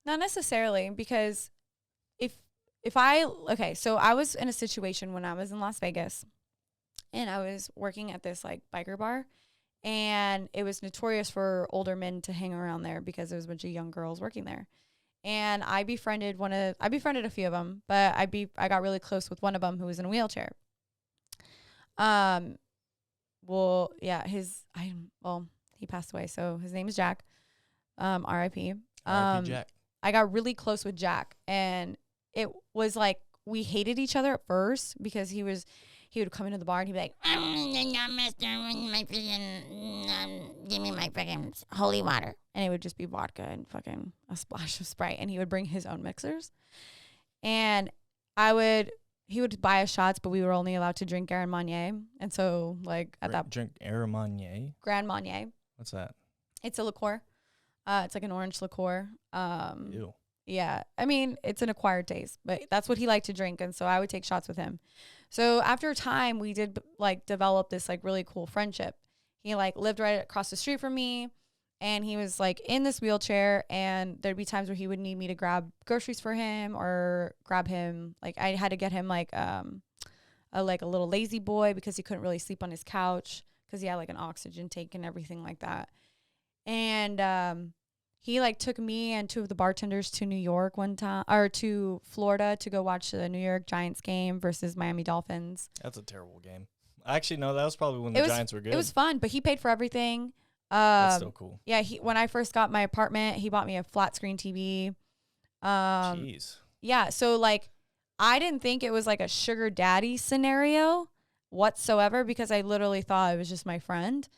Not necessarily, because so I was in a situation when I was in Las Vegas, and I was working at this like biker bar, and it was notorious for older men to hang around there because there was a bunch of young girls working there. And I befriended a few of them, but I got really close with one of them who was in a wheelchair. Well, yeah, he passed away, so his name is Jack. R.I.P. R.I.P. Jack. I got really close with Jack, and it was like we hated each other at first because he would come into the bar and he'd be like, give me my freaking holy water. And it would just be vodka and fucking a splash of Sprite. And he would bring his own mixers. And he would buy us shots, but we were only allowed to drink Grand Marnier. And so, like, at that... Drink Grand Marnier? Grand Marnier. What's that? It's a liqueur. It's like an orange liqueur. Ew. Yeah. I mean, it's an acquired taste, but that's what he liked to drink. And so I would take shots with him. So after a time, we did, like, develop this, like, really cool friendship. He, like, lived right across the street from me. And he was, like, in this wheelchair, and there'd be times where he would need me to grab groceries for him or grab him. Like, I had to get him, like, a little lazy boy because he couldn't really sleep on his couch because he had, like, an oxygen tank and everything like that. And he, like, took me and 2 of the bartenders to New York one time, or to Florida to go watch the New York Giants game versus Miami Dolphins. That's a terrible game. Actually, no, that was probably when the Giants were good. It was fun, but he paid for everything. That's so cool. Yeah, when I first got my apartment, he bought me a flat screen TV. Jeez. Yeah, so, like, I didn't think it was, like, a sugar daddy scenario whatsoever because I literally thought it was just my friend.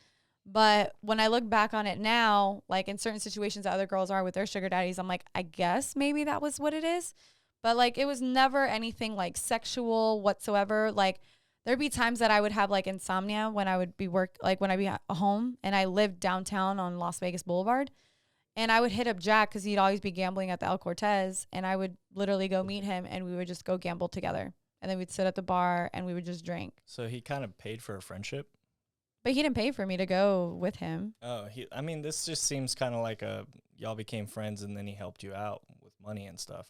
But when I look back on it now, like, in certain situations that other girls are with their sugar daddies, I'm like, I guess maybe that was what it is. But, like, it was never anything, like, sexual whatsoever. Like, there'd be times that I would have, like, insomnia when I would be when I'd be at home, and I lived downtown on Las Vegas Boulevard, and I would hit up Jack because he'd always be gambling at the El Cortez, and I would literally go meet him, and we would just go gamble together, and then we'd sit at the bar, and we would just drink. So he kind of paid for a friendship? But he didn't pay for me to go with him. Oh, I mean, this just seems kind of like y'all became friends, and then he helped you out with money and stuff.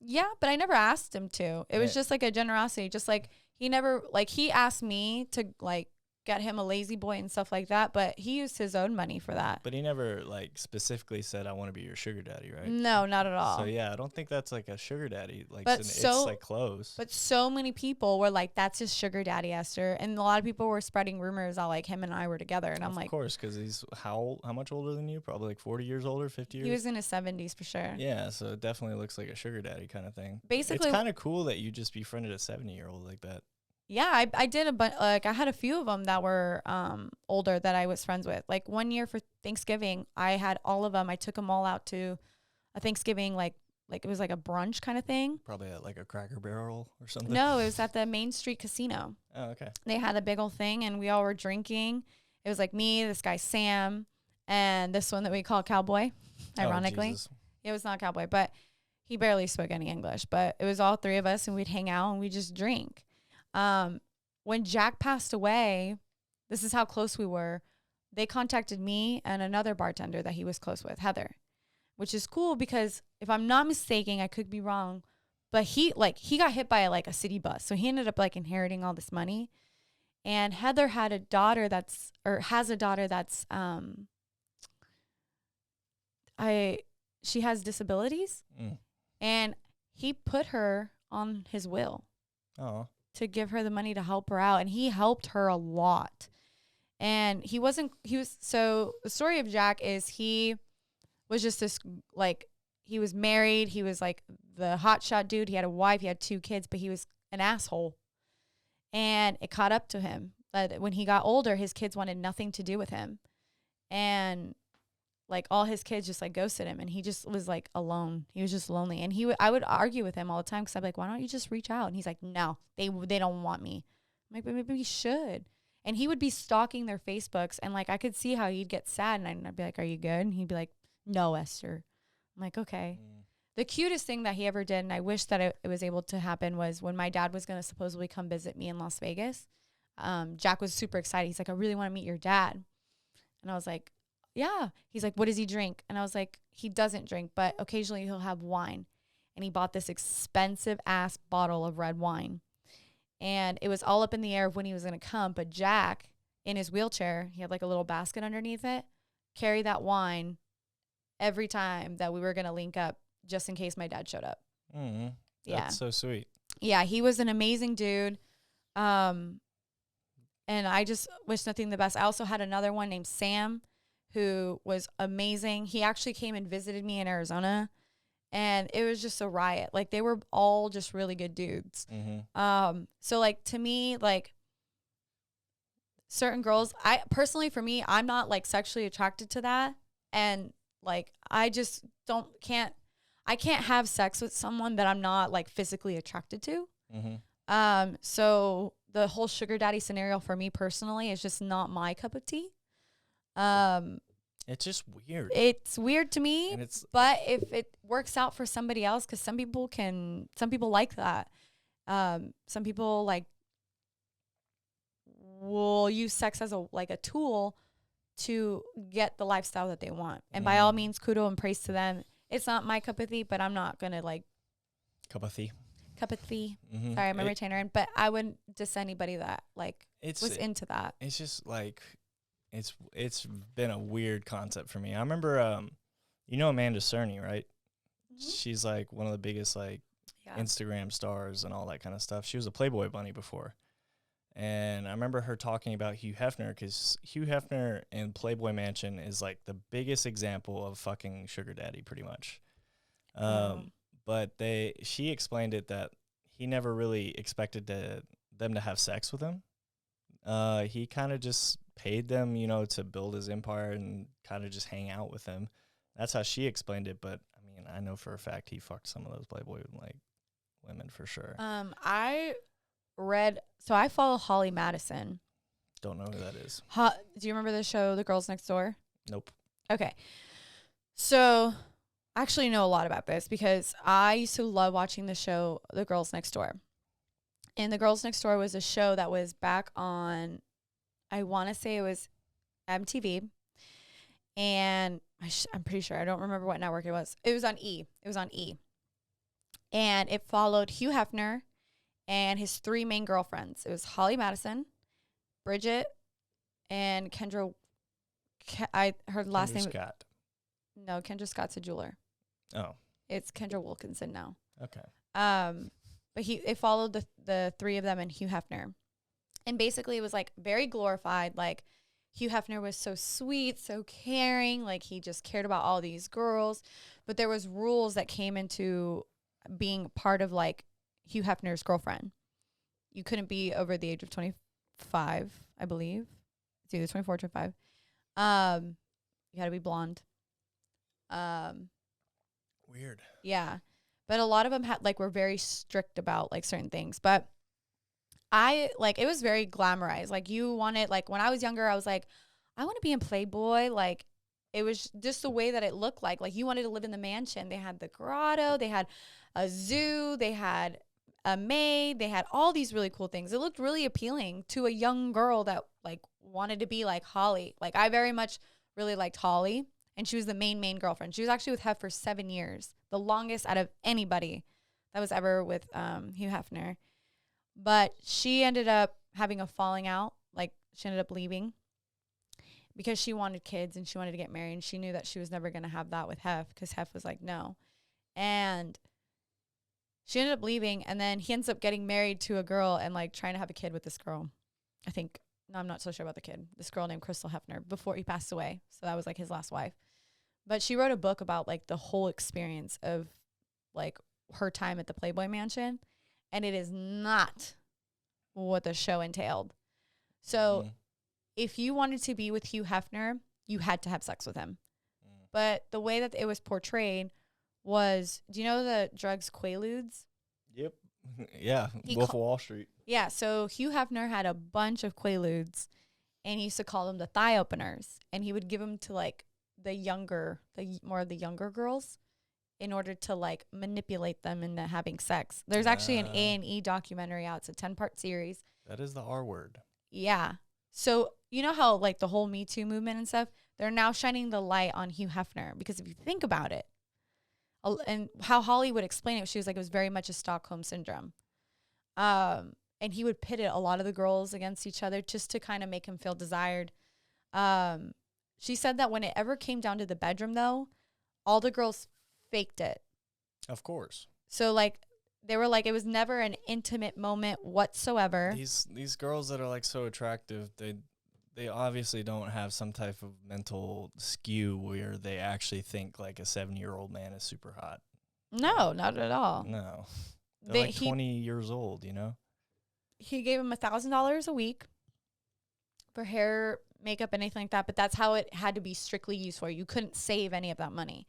Yeah, but I never asked him to. It was just, like, a generosity, just, like, he never, like, he asked me to, like, get him a lazy boy and stuff like that, but he used his own money for that. But he never, like, specifically said, I want to be your sugar daddy, right? No, not at all. So, yeah, I don't think that's, like, a sugar daddy. Like, but it's, like, close. But so many people were like, that's his sugar daddy, Esther. And a lot of people were spreading rumors that, like, him and I were together. And I'm like... Of course, because he's how much older than you? Probably, like, 40 years older, 50 years? He was in his 70s for sure. Yeah, so it definitely looks like a sugar daddy kind of thing. Basically... It's kind of cool that you just befriended a 70-year-old like that. Yeah, I did like, I had a few of them that were older that I was friends with. Like, one year for Thanksgiving, I had all of them. I took them all out to a Thanksgiving, like it was like a brunch kind of thing. Probably at, like, a Cracker Barrel or something. No, it was at the Main Street Casino. Oh, okay. They had a big old thing, and we all were drinking. It was like me, this guy Sam, and this one that we call Cowboy, ironically. Oh, it was not Cowboy, but he barely spoke any English. But it was all 3 of us, and we'd hang out, and we'd just drink. When Jack passed away, this is how close we were. They contacted me and another bartender that he was close with, Heather, which is cool because if I'm not mistaken, I could be wrong, but he got hit by a city bus. So he ended up, like, inheriting all this money. And Heather has a daughter that's she has disabilities. And he put her on his will. Oh. To give her the money to help her out, and he helped her a lot. And so the story of Jack is he was just this, like, he was married, he was like the hotshot dude, he had a wife, he had 2 kids, but he was an asshole. And it caught up to him. But when he got older, his kids wanted nothing to do with him. And, like, all his kids just, like, ghosted him, and he just was, like, alone. He was just lonely. And I would argue with him all the time because I'd be like, why don't you just reach out? And he's like, no, they don't want me. I'm like, but maybe we should. And he would be stalking their Facebooks, and, like, I could see how he'd get sad, and I'd be like, are you good? And he'd be like, no, Esther. I'm like, okay. The cutest thing that he ever did, and I wish that it was able to happen, was when my dad was going to supposedly come visit me in Las Vegas. Jack was super excited. He's like, I really want to meet your dad. And I was like, yeah. He's like, what does he drink? And I was like, he doesn't drink, but occasionally he'll have wine. And he bought this expensive ass bottle of red wine. And it was all up in the air of when he was going to come. But Jack, in his wheelchair, he had, like, a little basket underneath it, carried that wine every time that we were going to link up just in case my dad showed up. Mm-hmm. Yeah. That's so sweet. Yeah, he was an amazing dude. And I just wish nothing the best. I also had another one named Sam, who was amazing. He actually came and visited me in Arizona, and it was just a riot. Like, they were all just really good dudes. Mm-hmm. So, like, to me, like, certain girls, for me, I'm not, like, sexually attracted to that. And, like, I just can't have sex with someone that I'm not, like, physically attracted to. Mm-hmm. So the whole sugar daddy scenario for me personally is just not my cup of tea. It's just weird. It's weird to me, and it's but if it works out for somebody else, because some people like that. Some people like will use sex as a tool to get the lifestyle that they want. And by all means, kudos and praise to them. It's not my cup of tea, but I'm not gonna like cup of tea. Mm-hmm. Sorry, I'm a retainer, but I wouldn't diss anybody that like was into that. It's just like it's been a weird concept for me. I remember you know Amanda Cerny, right? Mm-hmm. She's like one of the biggest like Instagram stars and all that kind of stuff. She was a Playboy bunny before. And I remember her talking about Hugh Hefner, because Hugh Hefner in Playboy Mansion is like the biggest example of fucking sugar daddy, pretty much. But she explained it that he never really expected them to have sex with him. He kind of just paid them, to build his empire and kind of just hang out with him. That's how she explained it. But I mean, I know for a fact he fucked some of those Playboy like women for sure. So I follow Holly Madison. Don't know who that is. Do you remember the show The Girls Next Door? Nope. Okay. So I actually know a lot about this because I used to love watching the show The Girls Next Door. And The Girls Next Door was a show that was back on, I want to say it was MTV. And I'm pretty sure. I don't remember what network it was. It was on E. And it followed Hugh Hefner and his three main girlfriends. It was Holly Madison, Bridget, and Kendra. Her last name. Scott. No, Kendra Scott's a jeweler. Oh. It's Kendra Wilkinson now. Okay. But it followed the three of them and Hugh Hefner. And basically it was like very glorified. Like Hugh Hefner was so sweet, so caring. Like he just cared about all these girls. But there was rules that came into being part of like Hugh Hefner's girlfriend. You couldn't be over the age of 25, I believe. It's either 24 or 25. You had to be blonde. Weird. Yeah. But a lot of them were very strict about like certain things. But it was very glamorized. Like you wanted, like when I was younger, I was like, I want to be in Playboy. Like it was just the way that it looked like you wanted to live in the mansion. They had the grotto, they had a zoo, they had a maid, they had all these really cool things. It looked really appealing to a young girl that like wanted to be like Holly. Like I very much really liked Holly, and she was the main girlfriend. She was actually with Hef for 7 years, the longest out of anybody that was ever with Hugh Hefner. But she ended up having a falling out. Like she ended up leaving because she wanted kids and she wanted to get married, and she knew that she was never going to have that with Hef because Hef was like, no. And she ended up leaving, and then he ends up getting married to a girl and like trying to have a kid with this girl. I'm not so sure about the kid. This girl named Crystal Hefner before he passed away. So that was like his last wife. But she wrote a book about like the whole experience of like her time at the Playboy Mansion. And it is not what the show entailed. So if you wanted to be with Hugh Hefner, you had to have sex with him. But the way that it was portrayed was, do you know the drugs Quaaludes? Yep. Yeah. Wolf of Wall Street. Yeah. So Hugh Hefner had a bunch of Quaaludes, and he used to call them the thigh openers. And he would give them to like more of the younger girls in order to like manipulate them into having sex. There's actually an A&E documentary out. It's a 10-part series. That is the R word. Yeah. So you know how like the whole Me Too movement and stuff, they're now shining the light on Hugh Hefner, because if you think about it, and how Holly would explain it, she was like, it was very much a Stockholm Syndrome. And he would pit a lot of the girls against each other just to kind of make him feel desired. She said that when it ever came down to the bedroom, though, all the girls faked it. Of course. So, like, they were like, it was never an intimate moment whatsoever. These girls that are, like, so attractive, they obviously don't have some type of mental skew where they actually think, like, a 7-year-old man is super hot. No, not at all. No. They're like 20 years old, you know? He gave him $1,000 a week for hair, makeup, anything like that, but that's how it had to be strictly used for. You couldn't save any of that money.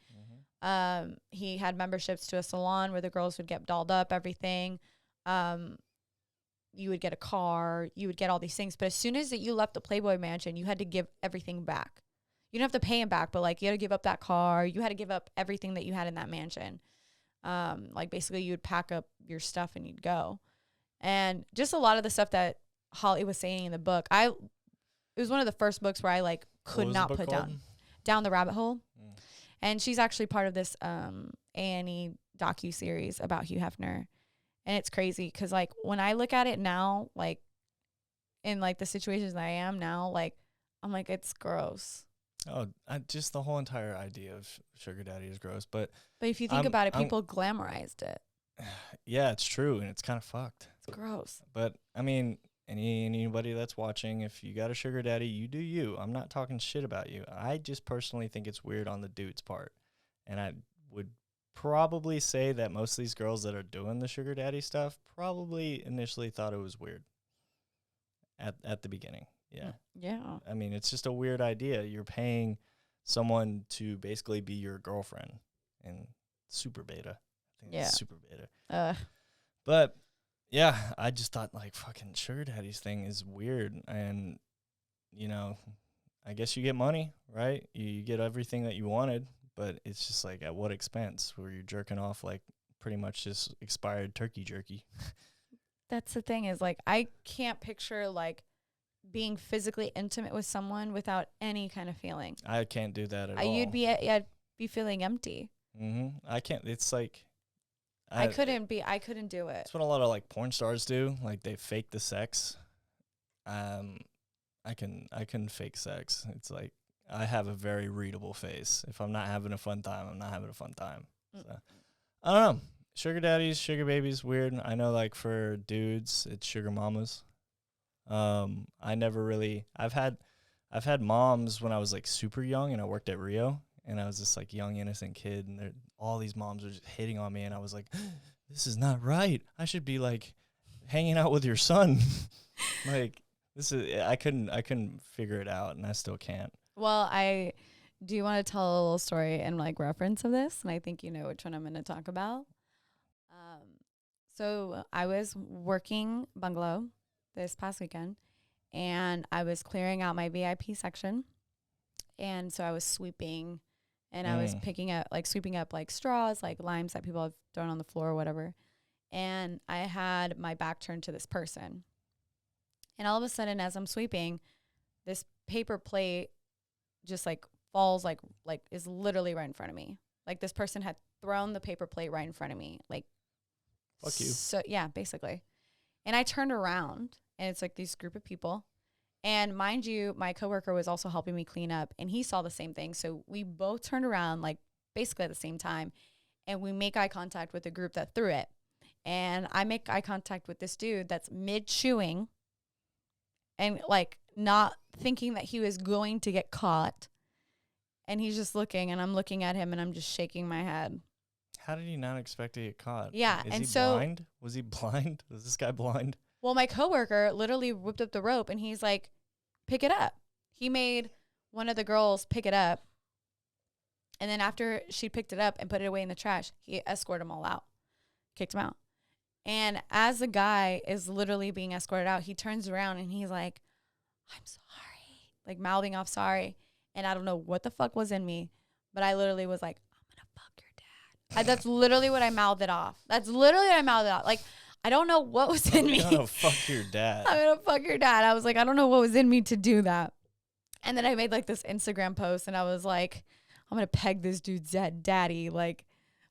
Mm-hmm. He had memberships to a salon where the girls would get dolled up, everything. you would get a car, you would get all these things. But as soon as that you left the Playboy mansion, you had to give everything back. You don't have to pay him back, but like you had to give up that car. You had to give up everything that you had in that mansion. Like basically you would pack up your stuff and you'd go. And just a lot of the stuff that Holly was saying in the book, it was one of the first books where I like could not put down the rabbit hole. Mm. And she's actually part of this A&E docu-series about Hugh Hefner. And it's crazy because, like, when I look at it now, like, in, like, the situations that I am now, like, I'm like, it's gross. Oh, just the whole entire idea of sugar daddy is gross. But if you think about it, people glamorized it. Yeah, it's true, and it's kind of fucked. It's gross. But, I mean, anybody that's watching, if you got a sugar daddy, you do you. I'm not talking shit about you. I just personally think it's weird on the dude's part. And I would probably say that most of these girls that are doing the sugar daddy stuff probably initially thought it was weird at the beginning. Yeah. Yeah. I mean, it's just a weird idea. You're paying someone to basically be your girlfriend and super beta. I think it's super beta. But yeah, I just thought like fucking sugar daddy's thing is weird. And, you know, I guess you get money, right? You get everything that you wanted. But it's just like, at what expense? Where you're jerking off like pretty much just expired turkey jerky. That's the thing is like, I can't picture like being physically intimate with someone without any kind of feeling. I can't do that at all. I'd be feeling empty. Mm-hmm. I can't. It's like I couldn't do it. That's what a lot of like porn stars do. Like they fake the sex. I can fake sex. It's like, I have a very readable face. If I'm not having a fun time, I'm not having a fun time. So, I don't know. Sugar daddies, sugar babies, weird. I know, like, for dudes, it's sugar mamas. I never really... I've had moms when I was, like, super young, and I worked at Rio, and I was this, like, young, innocent kid, and all these moms were just hitting on me, and I was like, this is not right. I should be, like, hanging out with your son. Like, I couldn't figure it out, and I still can't. Well, I do want to tell a little story in like reference of this, and I think you know which one I'm going to talk about. So I was working bungalow this past weekend, and I was clearing out my VIP section, and so I was sweeping, and I was sweeping up like straws, like limes that people have thrown on the floor or whatever, and I had my back turned to this person, and all of a sudden, as I'm sweeping, this paper plate just like falls like is literally right in front of me. Like this person had thrown the paper plate right in front of me. Like, fuck you. So yeah, basically. And I turned around and it's like this group of people. And mind you, my coworker was also helping me clean up and he saw the same thing. So we both turned around like basically at the same time and we make eye contact with the group that threw it. And I make eye contact with this dude that's mid-chewing and like not thinking that he was going to get caught. And he's just looking and I'm looking at him and I'm just shaking my head. How did he not expect to get caught? Yeah. Is he blind? Was he blind? Was this guy blind? Well, my coworker literally whipped up the rope and he's like, pick it up. He made one of the girls pick it up. And then after she picked it up and put it away in the trash, he escorted them all out, kicked them out. And as the guy is literally being escorted out, he turns around and he's like, I'm sorry, like mouthing off sorry. And I don't know what the fuck was in me, but I literally was like, I'm going to fuck your dad. That's literally what I mouthed it off. That's literally what I mouthed it off. Like, I don't know what was in me. I'm going to fuck your dad. I'm going to fuck your dad. I was like, I don't know what was in me to do that. And then I made like this Instagram post and I was like, I'm going to peg this dude's daddy, like,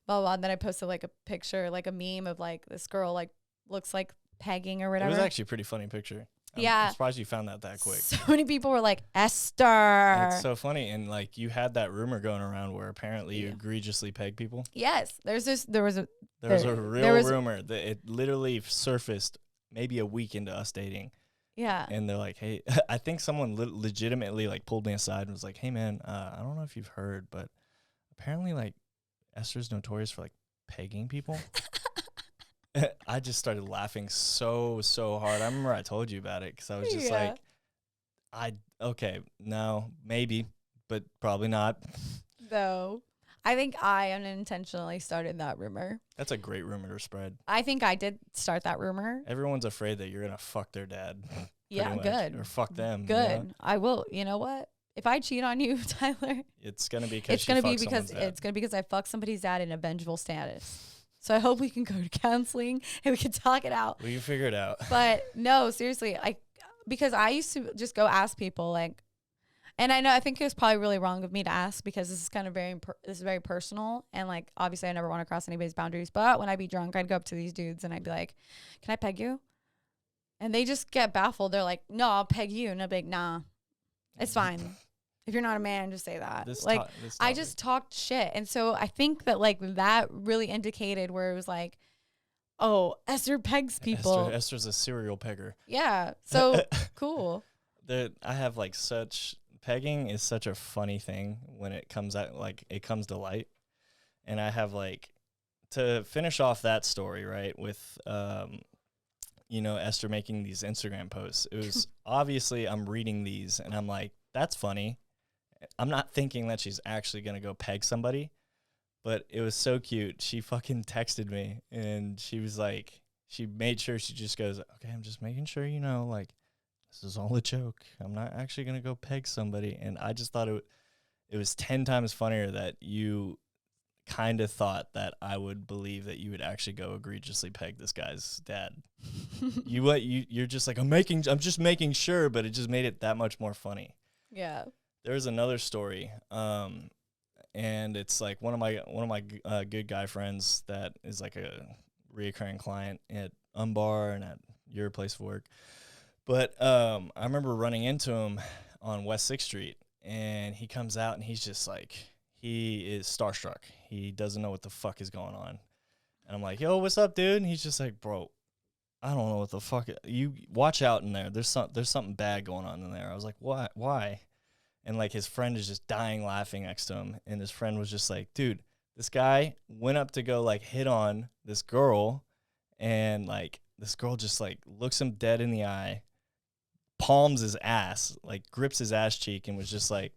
blah, blah, blah. And then I posted like a picture, like a meme of like this girl, like, looks like pegging or whatever. It was actually a pretty funny picture. Yeah. I'm surprised you found that quick. So many people were like, Esther. It's so funny. And like you had that rumor going around where apparently you egregiously peg people. Yes. There was a real rumor that it literally surfaced maybe a week into us dating. Yeah. And they're like, hey, I think someone legitimately like pulled me aside and was like, hey man, I don't know if you've heard, but apparently like Esther's notorious for like pegging people. I just started laughing so hard. I remember I told you about it because I was just like, okay, no, maybe, but probably not. No. I think I unintentionally started that rumor. That's a great rumor to spread. I think I did start that rumor. Everyone's afraid that you're going to fuck their dad. Yeah, good. Or fuck them. Good. You know? I will. You know what? If I cheat on you, Tyler, it's going to be because I fuck somebody's dad in a vengeful status. So I hope we can go to counseling and we can talk it out. We can figure it out. But no, seriously, because I used to just go ask people like, and I think it was probably really wrong of me to ask because this is kind of this is very personal. And like, obviously I never want to cross anybody's boundaries, but when I'd be drunk, I'd go up to these dudes and I'd be like, can I peg you? And they just get baffled. They're like, no, I'll peg you. And I'd be like, nah, it's fine. If you're not a man, just say that. I just talked shit. And so I think that like that really indicated where it was like, oh, Esther pegs people. Esther's a serial pegger. Yeah. So cool. I have like pegging is such a funny thing when it comes out, like it comes to light. And I have like, to finish off that story, right, with, Esther making these Instagram posts. It was obviously I'm reading these and I'm like, that's funny. I'm not thinking that she's actually going to go peg somebody, but it was so cute. She fucking texted me and she was like, she made sure she just goes, okay, I'm just making sure, like, this is all a joke. I'm not actually going to go peg somebody. And I just thought it was 10 times funnier that you kind of thought that I would believe that you would actually go egregiously peg this guy's dad. You're just like, I'm just making sure, but it just made it that much more funny. Yeah. There's another story. And it's like one of my good guy friends that is like a reoccurring client at Umbar and at your place of work. But I remember running into him on West 6th Street, and he comes out, and he's just like, he is starstruck. He doesn't know what the fuck is going on. And I'm like, yo, what's up, dude? And he's just like, bro, I don't know what the fuck. You watch out in there. There's something bad going on in there. I was like, what? Why? And like his friend is just dying laughing next to him. And his friend was just like, dude, this guy went up to go like hit on this girl, and like this girl just like looks him dead in the eye, palms his ass, like grips his ass cheek, and was just like,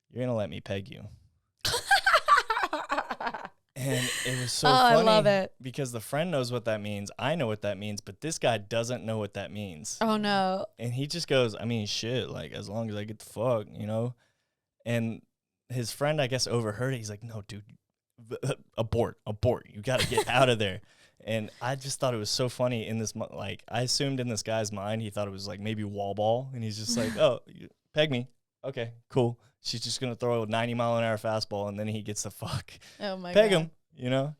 you're going to let me peg you. And it was so funny. I love it. Because the friend knows what that means. I know what that means, but this guy doesn't know what that means. Oh, no. And he just goes, I mean, shit, like, as long as I get the fuck, And his friend, I guess, overheard it. He's like, no, dude, abort. You got to get out of there. And I just thought it was so funny in this, like, I assumed in this guy's mind, he thought it was like maybe wall ball. And he's just like, oh, peg me. Okay, cool. She's just going to throw a 90-mile-an-hour fastball, and then he gets the fuck. Oh, my peg God. him,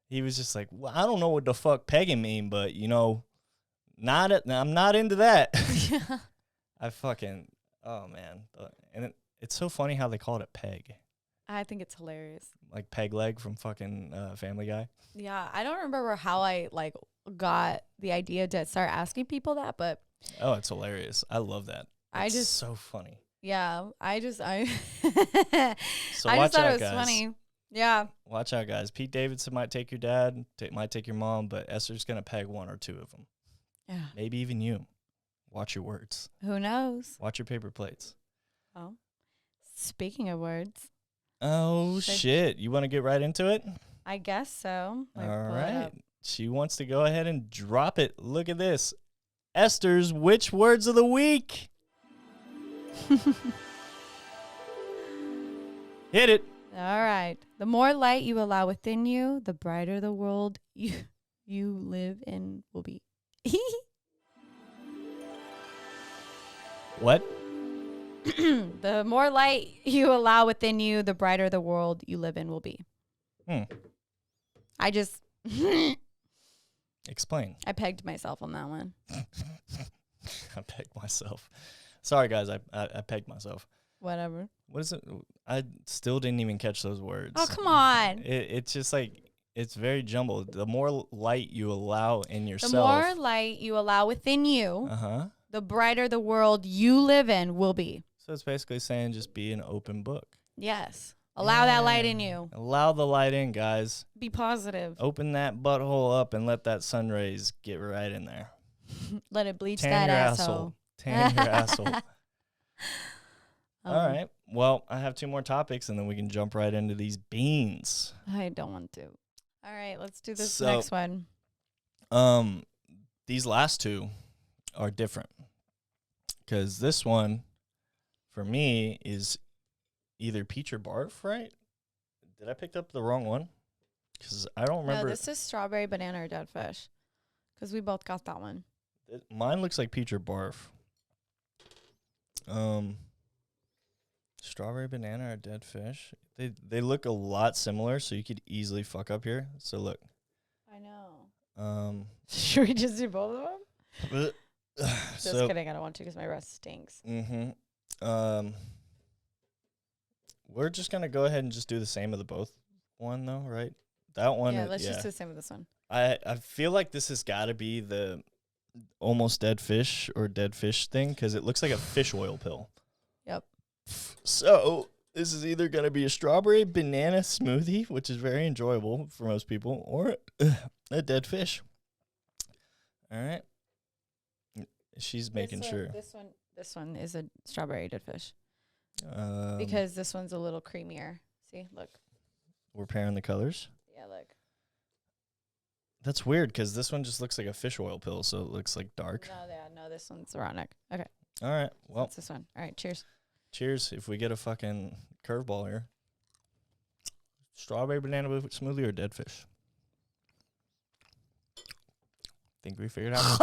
He was just like, well, I don't know what the fuck pegging mean, but, I'm not into that. Yeah. Oh, man. And it's so funny how they call it a peg. I think it's hilarious. Like Peg Leg from fucking Family Guy. Yeah, I don't remember how I, like, got the idea to start asking people that, but. Oh, it's hilarious. I love that. It's so funny. Yeah, I so I just thought it was funny. Yeah. Watch out, guys. Pete Davidson might take your dad, might take your mom, but Esther's going to peg one or two of them. Yeah. Maybe even you. Watch your words. Who knows? Watch your paper plates. Oh. Speaking of words. Oh, shit. You want to get right into it? I guess so. All right. She wants to go ahead and drop it. Look at this. Esther's Which Words of the Week? Hit it. All right. The more light you allow within you, the brighter the world you live in will be. What? The more light you allow within you, the brighter the world you live in will be. I just explain. I pegged myself on that one. I pegged myself. Sorry, guys. I pegged myself. Whatever. What is it? I still didn't even catch those words. Oh, come on. It's just like, it's very jumbled. The more light you allow in yourself. The more light you allow within you, the brighter the world you live in will be. So it's basically saying just be an open book. Yes. Allow that light in you. Allow the light in, guys. Be positive. Open that butthole up and let that sun rays get right in there. Let it bleach that asshole. Tan your asshole. All right. Well, I have 2 more topics, and then we can jump right into these beans. I don't want to. All right, let's do this next one. These last 2 are different because this one, for me, is either peach or barf, right? Did I pick up the wrong one? Because I don't remember. No, this is strawberry, banana, or dead fish. Because we both got that one. Mine looks like peach or barf. Strawberry, banana, or dead fish. They look a lot similar, so you could easily fuck up here. So look. I know. Should we just do both of them? Just kidding. I don't want to because my breath stinks. We're just gonna go ahead and just do the same of the both one though, right? That one. Yeah, let's just do the same with this one. I feel like this has got to be the almost dead fish or dead fish thing because it looks like a fish oil pill. Yep. So this is either gonna be a strawberry banana smoothie, which is very enjoyable for most people, or a dead fish. All right. She's making sure. This one is a strawberry dead fish. Because this one's a little creamier. See, look. We're pairing the colors. Yeah, look. That's weird because this one just looks like a fish oil pill, so it looks like dark. No, this one's Ronick. Okay. All right. Well, that's this one. All right. Cheers. Cheers. If we get a fucking curveball here. Strawberry banana smoothie or dead fish? Think we figured out.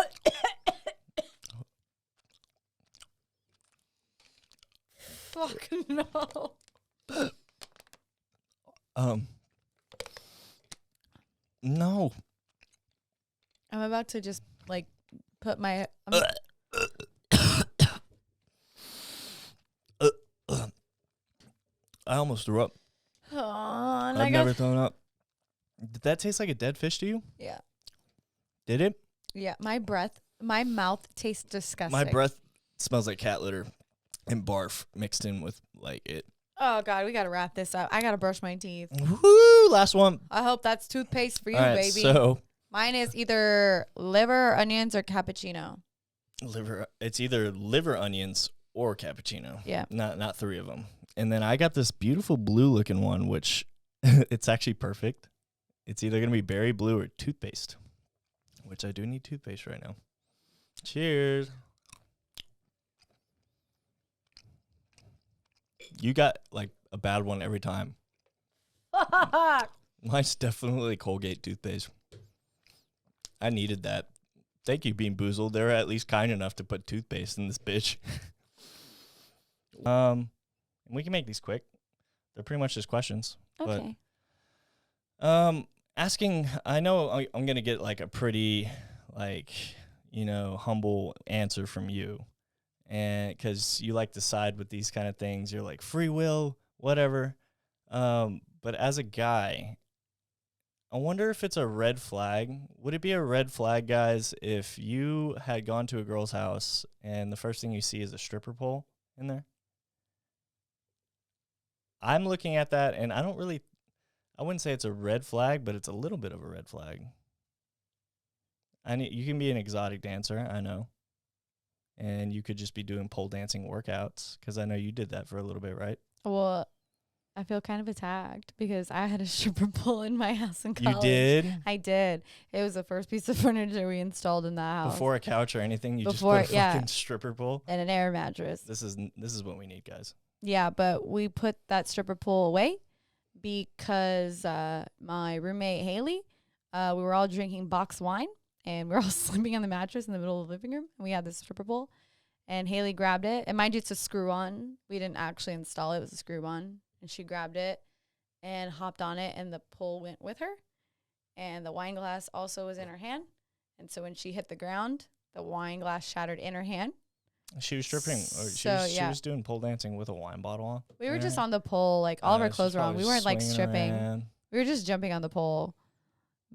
Fuck no. No. I'm about to just like put my. I almost threw up. I've never thrown up. Did that taste like a dead fish to you? Yeah. Did it? Yeah. My mouth tastes disgusting. My breath smells like cat litter and barf mixed in with like it. Oh God, we gotta wrap this up. I gotta brush my teeth. Woo! Last one. I hope that's toothpaste for you, all right, baby. So mine is either liver, onions, or cappuccino. Liver. It's either liver, onions, or cappuccino. Yeah. Not 3 of them. And then I got this beautiful blue looking one, which it's actually perfect. It's either gonna be berry blue or toothpaste, which I do need toothpaste right now. Cheers. You got like a bad one every time. Mine's definitely Colgate toothpaste. I needed that. Thank you, Bean Boozled. They're at least kind enough to put toothpaste in this bitch. We can make these quick. They're pretty much just questions. Okay. But asking, I know I'm gonna get like a pretty humble answer from you. And because you like to side with these kind of things, you're like free will, whatever. But as a guy, I wonder if it's a red flag. Would it be a red flag, guys, if you had gone to a girl's house and the first thing you see is a stripper pole in there? I'm looking at that, and I wouldn't say it's a red flag, but it's a little bit of a red flag. You can be an exotic dancer, I know. And you could just be doing pole dancing workouts because I know you did that for a little bit, right? Well, I feel kind of attacked because I had a stripper pole in my house in college. You did? I did. It was the first piece of furniture we installed in the house. Before a couch or anything, just put a fucking stripper pole? And an air mattress. This is what we need, guys. Yeah, but we put that stripper pole away because my roommate, Haley, we were all drinking box wine. And we're all sleeping on the mattress in the middle of the living room. And we had this stripper pole. And Haley grabbed it. And mind you, it's a screw-on. We didn't actually install it. It was a screw-on. And she grabbed it and hopped on it. And the pole went with her. And the wine glass also was in her hand. And so when she hit the ground, the wine glass shattered in her hand. She was stripping. She was doing pole dancing with a wine bottle on. We were just on the pole. Like, all of our clothes were on. We weren't, like, stripping. Around. We were just jumping on the pole.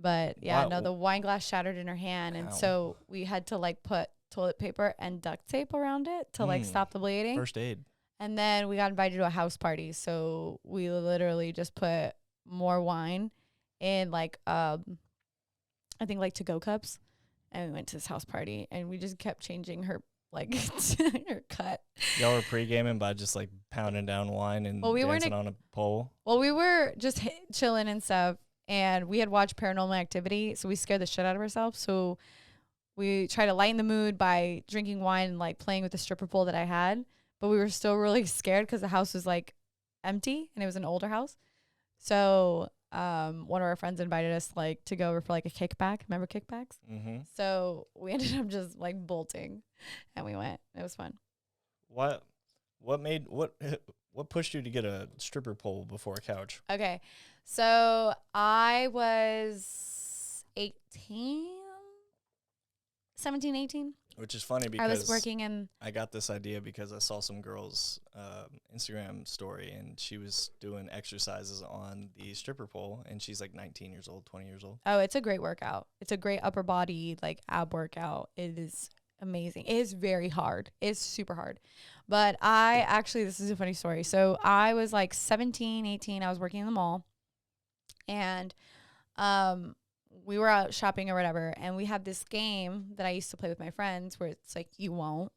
But, yeah, no, the wine glass shattered in her hand. And so we had to, like, put toilet paper and duct tape around it to, like, stop the bleeding. First aid. And then we got invited to a house party. So we literally just put more wine in, like, I think, like, to-go cups. And we went to this house party. And we just kept changing her like your cut. Y'all were pre-gaming by just like pounding down wine and dancing on a pole? Well, we were just chilling and stuff, and we had watched Paranormal Activity, so we scared the shit out of ourselves. So we tried to lighten the mood by drinking wine and like playing with the stripper pole that I had, but we were still really scared because the house was like empty and it was an older house. So one of our friends invited us like to go over for like a kickback. Remember kickbacks? Mm-hmm. So we ended up just like bolting, and we went. It was fun. What pushed you to get a stripper pole before a couch? Okay, so I was 17, 18. Which is funny because I was working in. I got this idea because I saw some girl's Instagram story, and she was doing exercises on the stripper pole, and she's like 19 years old, 20 years old. Oh, it's a great workout. It's a great upper body, like ab workout. It is amazing. It is very hard. It's super hard. But this is a funny story. So I was like 17, 18. I was working in the mall, and we were out shopping or whatever, and we had this game that I used to play with my friends where it's like, you won't.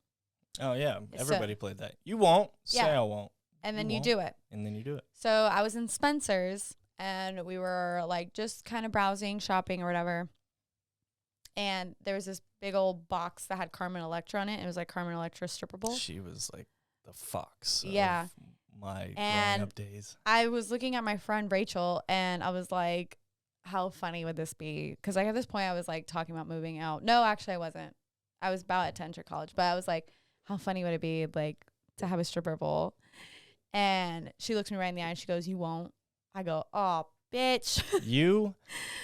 Oh, yeah. Everybody played that. You won't. Yeah. Say I won't. And then you do it. And then you do it. So I was in Spencer's, and we were like just kind of browsing, shopping or whatever. And there was this big old box that had Carmen Electra on it. It was like Carmen Electra stripper pole. She was like the fox of my growing up days. I was looking at my friend Rachel, and I was like, how funny would this be? Because like at this point I was like talking about moving out. No, actually I wasn't. I was about to enter college, but I was like, how funny would it be like to have a stripper pole? And she looks me right in the eye and she goes, you won't. I go, oh, bitch. You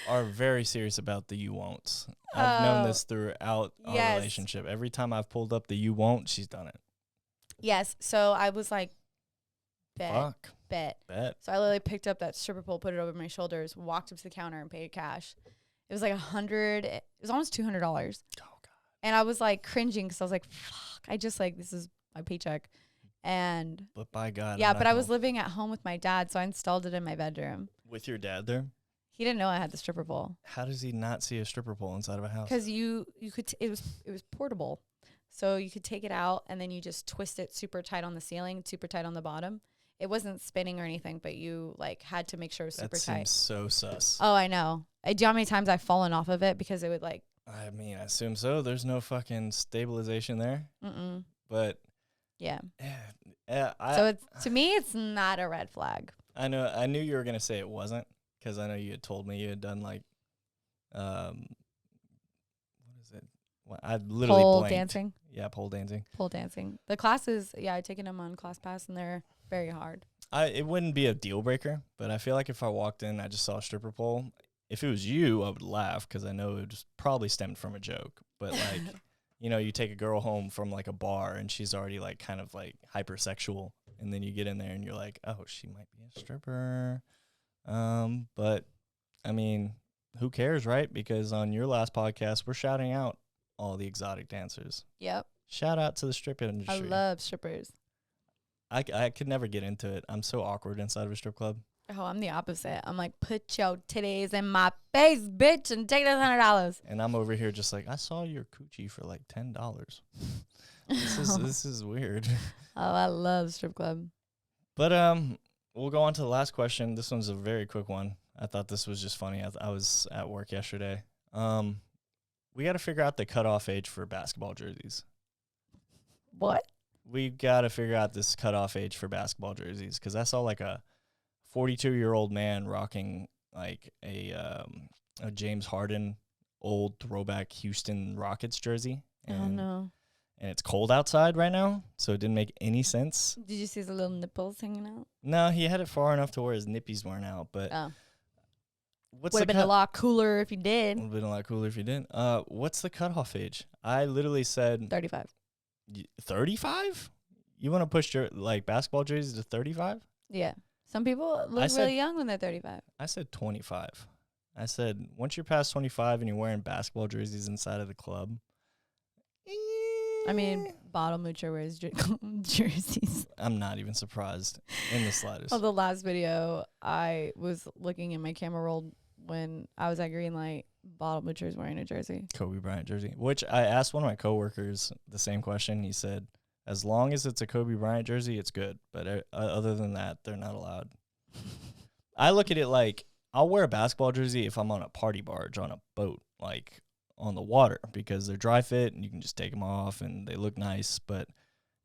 are very serious about the you won'ts. I've known this throughout our relationship. Every time I've pulled up the you won't, she's done it. Yes. So I was like, bet. So I literally picked up that stripper pole, put it over my shoulders, walked up to the counter and paid cash. It was like $100. It was almost $200. Oh, God. And I was like cringing because I was like, fuck, I just like, this is my paycheck. And but by God. Yeah, but I was living at home with my dad, so I installed it in my bedroom. With your dad there? He didn't know I had the stripper pole. How does he not see a stripper pole inside of a house? Because you could, it was portable. So you could take it out and then you just twist it super tight on the ceiling, super tight on the bottom. It wasn't spinning or anything, but you like had to make sure it was super tight. That seems so sus. Oh, I know. Do you know how many times I've fallen off of it because it would like. I mean, I assume so. There's no fucking stabilization there. Mm-mm. But. Yeah. So it's, to me, it's not a red flag. I knew you were going to say it wasn't, because I know you had told me you had done like, what is it? Well, I literally pole blanked. Dancing. Yeah, pole dancing. Pole dancing. The classes, I've taken them on ClassPass, and they're very hard. It wouldn't be a deal breaker, but I feel like if I walked in, I just saw a stripper pole. If it was you, I would laugh because I know it just probably stemmed from a joke. But like, you take a girl home from like a bar and she's already like kind of like hypersexual, and then you get in there and you're like, oh, she might be a stripper. But I mean, who cares, right? Because on your last podcast, we're shouting out all the exotic dancers. Yep. Shout out to the strip industry. I love strippers. I could never get into it. I'm so awkward inside of a strip club. Oh, I'm the opposite. I'm like, put your titties in my face, bitch, and take that $100. And I'm over here just like, I saw your coochie for like $10. This is weird. Oh, I love strip club. But we'll go on to the last question. This one's a very quick one. I thought this was just funny. I was at work yesterday. We got to figure out the cutoff age for basketball jerseys. What? We got to figure out this cutoff age for basketball jerseys, because I saw like a 42-year-old man rocking like a James Harden old throwback Houston Rockets jersey. Oh, no. And it's cold outside right now, so it didn't make any sense. Did you see his little nipples hanging out? No, he had it far enough to where his nippies weren't out, but would have been a lot cooler if you did. Would have been a lot cooler if you didn't. What's the cutoff age? I literally said 35. 35? You want to push your like basketball jerseys to 35? Yeah. Some people look really young when they're 35. I said 25. I said once you're past 25 and you're wearing basketball jerseys inside of the club. I mean, Bottle Moocher wears jerseys. I'm not even surprised in the slightest. Oh, the last video, I was looking in my camera roll when I was at Greenlight bottom butcher's wearing a jersey. Kobe Bryant jersey. Which I asked one of my coworkers the same question. He said, as long as it's a Kobe Bryant jersey, it's good. But other than that, they're not allowed. I look at it like I'll wear a basketball jersey if I'm on a party barge on a boat, like on the water, because they're dry fit and you can just take them off and they look nice. But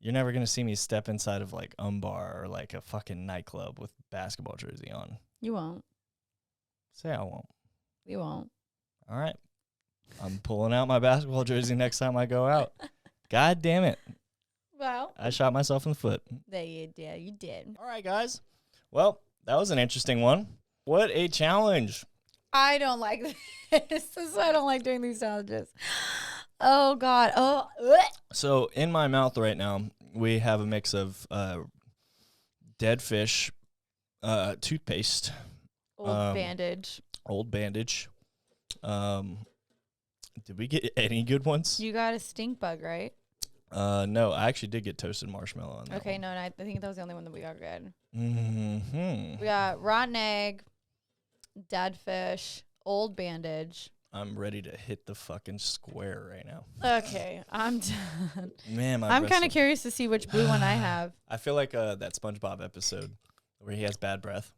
you're never going to see me step inside of like Bar or like a fucking nightclub with basketball jersey on. You won't. Say I won't. You won't. All right. I'm pulling out my basketball jersey next time I go out. God damn it. Well, I shot myself in the foot. there you did. You did. All right, guys. Well, that was an interesting one. What a challenge. I don't like this. This is why I don't like doing these challenges. Oh, God. Oh. So in my mouth right now, we have a mix of dead fish, toothpaste. Old bandage. Old bandage. Did we get any good ones? You got a stink bug, right? No, I actually did get toasted marshmallow on that. Okay, one. no, I think that was the only one that we got good. Mm-hmm. We got rotten egg, dead fish, old bandage. I'm ready to hit the fucking square right now. Okay, I'm done. Man, I'm kind of curious to see which blue one I have. I feel like that SpongeBob episode where he has bad breath.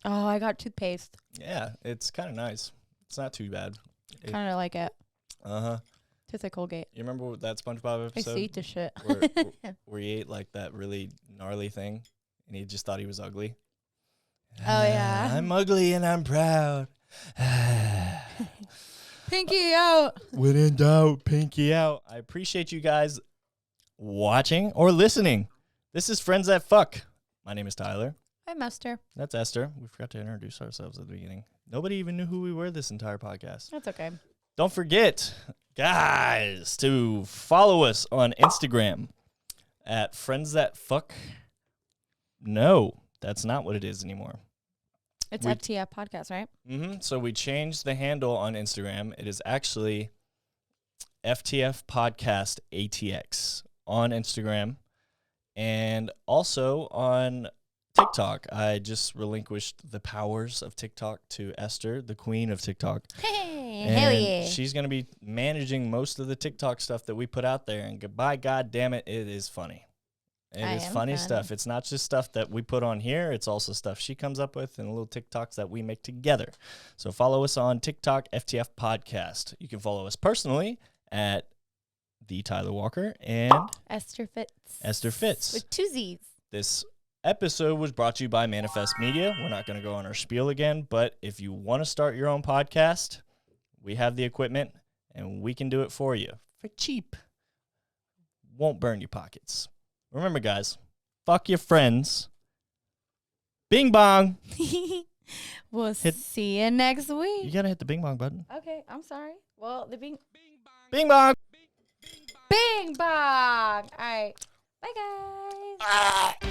Oh, I got toothpaste. Yeah, it's kind of nice. It's not too bad. Kind of like it. Uh-huh. Tastes like Colgate. You remember that SpongeBob I episode? see the shit. where he ate like that really gnarly thing and he just thought he was ugly. Oh, yeah. I'm ugly and I'm proud. Pinky out. When in doubt, pinky out. I appreciate you guys watching or listening. This is Friends That Fuck. My name is Tyler. I'm Esther. That's Esther. We forgot to introduce ourselves at the beginning. Nobody even knew who we were this entire podcast. That's okay. Don't forget, guys, to follow us on Instagram at Friends That Fuck. No, that's not what it is anymore. It's FTF Podcast, right? Mm-hmm. So we changed the handle on Instagram. It is actually FTF Podcast ATX on Instagram and also on TikTok. I just relinquished the powers of TikTok to Esther, the queen of TikTok. Hey, and hell yeah. She's going to be managing most of the TikTok stuff that we put out there. And by God damn it, it is funny. It is funny stuff. It's not just stuff that we put on here. It's also stuff she comes up with and little TikToks that we make together. So follow us on TikTok, FTF Podcast. You can follow us personally at The Tyler Walker and Esther Fitz. Esther Fitz. With two Z's. This episode was brought to you by Manifest Media. We're not going to go on our spiel again, but if you want to start your own podcast, we have the equipment and we can do it for you for cheap. Won't burn your pockets. Remember, guys, fuck your friends. Bing bong. We'll see you next week. You got to hit the bing bong button. Okay, I'm sorry. Well, the bing Bing bong. bing bong. All right. Bye, guys.